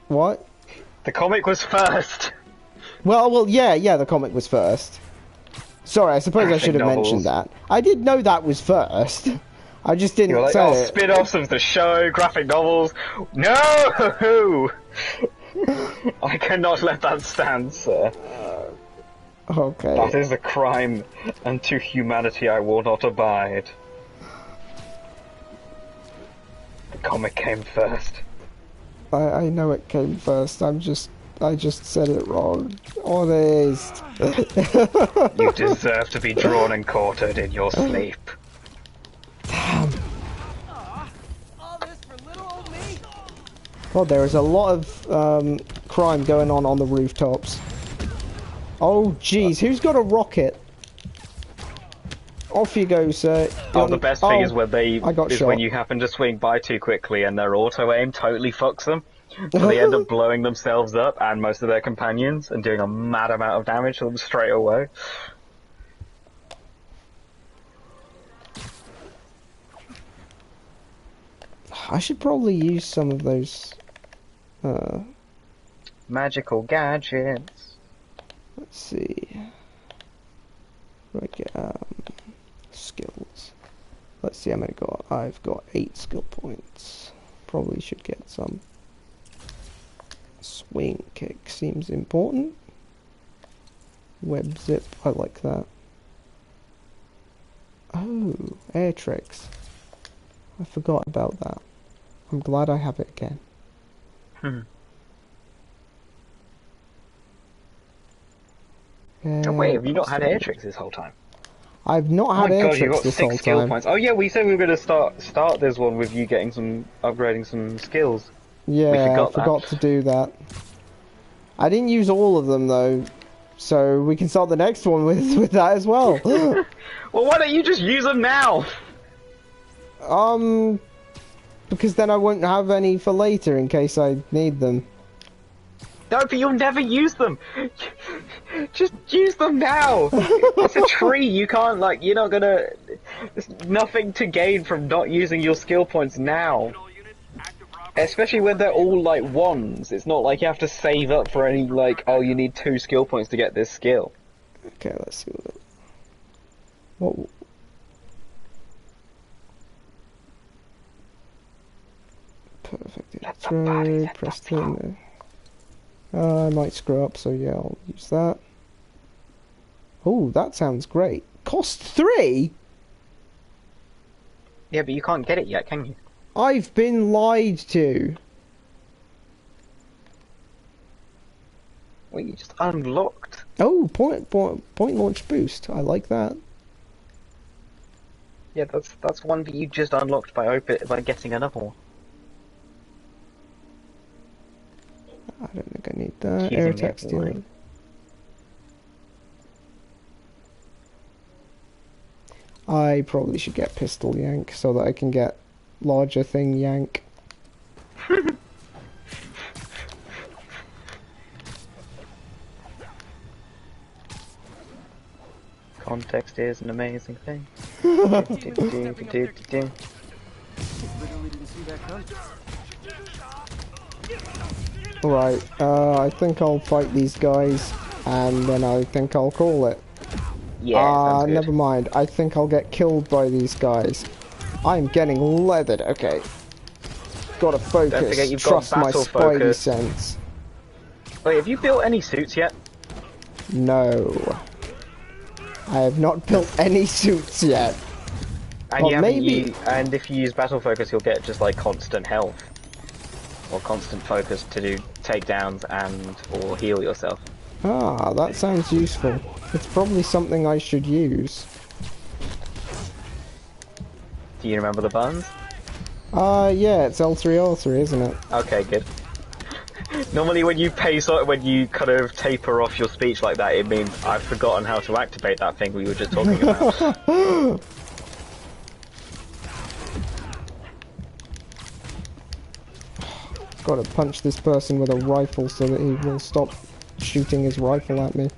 What? The comic was first. Well, yeah, the comic was first. Sorry, I suppose I should have mentioned that. I did know that was first. I just didn't say it. Spin-offs of the show, graphic novels. No! I cannot let that stand, sir. Okay. That is a crime, and to humanity I will not abide. The comic came first. I know it came first. I just said it wrong. Honest. You deserve to be drawn and quartered in your sleep. Damn. All this for little old me? God, there is a lot of crime going on the rooftops. Oh, jeez, who's got a rocket? Off you go, sir. Oh, the best thing is when I got shot. when you happen to swing by too quickly and their auto aim totally fucks them. So they end up blowing themselves up and most of their companions and doing a mad amount of damage to them straight away. I should probably use some of those Magical gadgets. let's see. Like skills. Let's see how many I got. I've got 8 skill points. Probably should get some. Swing kick seems important. Web zip, I like that. Oh, air tricks. I forgot about that. I'm glad I have it again. Oh, wait, have you not had air tricks this whole time? I've not Oh had my air god, you tricks got this 6 whole skill time. points. Oh yeah, we said we were going to start this one with you getting upgrading some skills. Yeah, I forgot to do that. I didn't use all of them though, so we can start the next one with that as well. Well, why don't you just use them now? Because then I won't have any for later in case I need them. No, but you'll never use them. Just use them now. It's a tree. You can't you're not gonna. There's nothing to gain from not using your skill points now. Especially when they're all ones. It's not like you have to save up for any oh, you need 2 skill points to get this skill. Okay, let's see what. Perfect. Intro. Press the. I might screw up, so yeah, I'll use that. Oh, that sounds great. Cost 3? Yeah, but you can't get it yet, can you? I've been lied to. Well, you just unlocked. Oh, point launch boost. I like that. Yeah, that's one that you just unlocked by getting another one. I don't think I need that. Keeping Air it attack stealing. alive. I probably should get pistol yank so that I can get larger thing yank. Context is an amazing thing. Literally didn't see that coming. Right, I think I'll fight these guys, and then I think I'll call it. Yeah, sounds good. Never mind. I think I'll get killed by these guys. I'm getting leathered. Okay. Gotta focus. Don't forget you've got Trust my battle spidey focus. sense. Wait, have you built any suits yet? No. I have not built any suits yet. And Well, you haven't maybe- and if you use battle focus, you'll get just constant health or constant focus to do takedowns or heal yourself. Ah, that sounds useful. It's probably something I should use. Do you remember the buttons? Yeah, it's L3R3, isn't it? Okay, good. Normally, when you when you kind of taper off your speech like that, it means I've forgotten how to activate that thing we were just talking about. Gotta punch this person with a rifle so that he will stop shooting his rifle at me.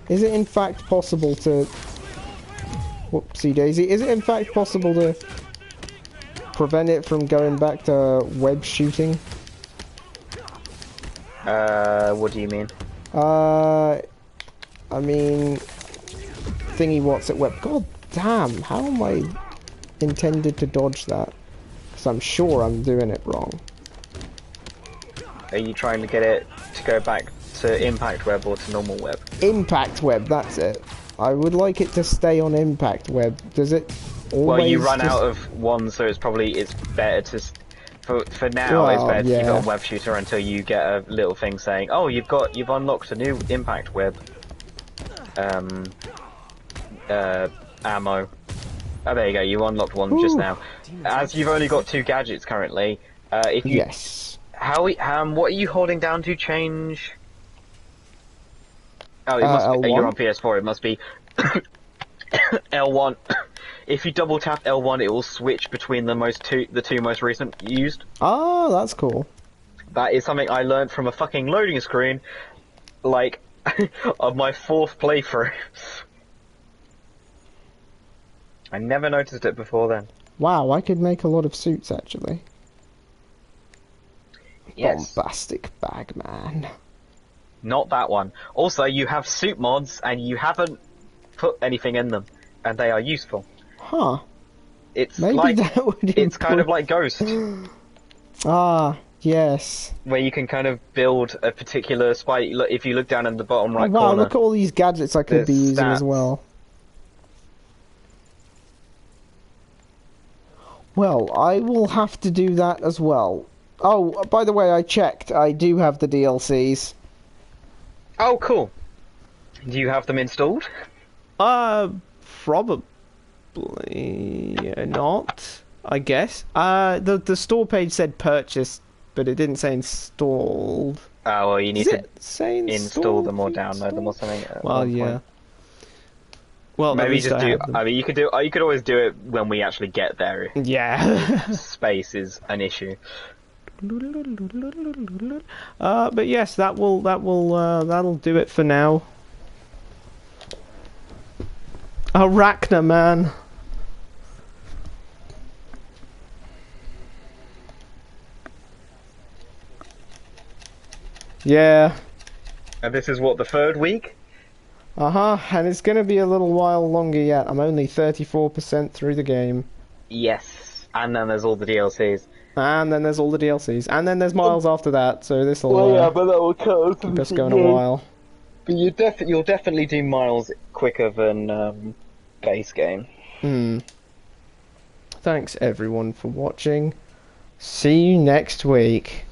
Is it in fact possible to... Whoopsie daisy. Is it in fact possible to prevent it from going back to web shooting? What do you mean? I mean... Thingy what's it web... God damn, how am I intended to dodge that? Because I'm sure I'm doing it wrong. Are you trying to get it to go back to impact web or to normal web? Impact web, that's it. I would like it to stay on impact web. Does it always Well, you run just... out of one, so it's better to... For now, it's better to keep it on web shooter until you get a little thing saying, oh, you've unlocked a new impact web. Ammo. Oh, there you go. You unlocked one just now. As you've only got 2 gadgets currently, if you Yes. what are you holding down to change? Oh, it must be. L1? You're on PS4. It must be L1. If you double tap L1, it will switch between the two most recent used. Oh, that's cool. That is something I learned from a fucking loading screen, like, of my 4th playthrough. I never noticed it before then. Wow, I could make a lot of suits, actually. Yes. Bombastic Bagman. Not that one. Also, you have suit mods, and you haven't put anything in them, and they are useful. Huh. It's Maybe like, that would it's kind of like Ghost, Ah, yes. where you can kind of build a particular spy. Look, if you look down in the bottom right Oh, wow, corner, look at all these gadgets I could be there's using as stats. well. Well, I will have to do that as well. Oh, by the way, I checked. I do have the DLCs. Oh, cool. Do you have them installed? Probably not. I guess. The store page said purchased, but it didn't say installed. Oh, well, you need Does to it say install them or installed? download them or something. At Well, one yeah. point. Well, at Maybe least just I do. have them. I mean, you could always do it when we actually get there. Yeah. Space is an issue. But yes, that'll do it for now. Arachnid, man. Yeah. And this is what, the 3rd week? And it's gonna be a little while longer yet. I'm only 34% through the game. Yes. And then there's all the DLCs. And then there's all the DLCs. And then there's miles after that, so this'll but that will cut keep us going a while. But you'll definitely do miles quicker than base game. Thanks everyone for watching. See you next week.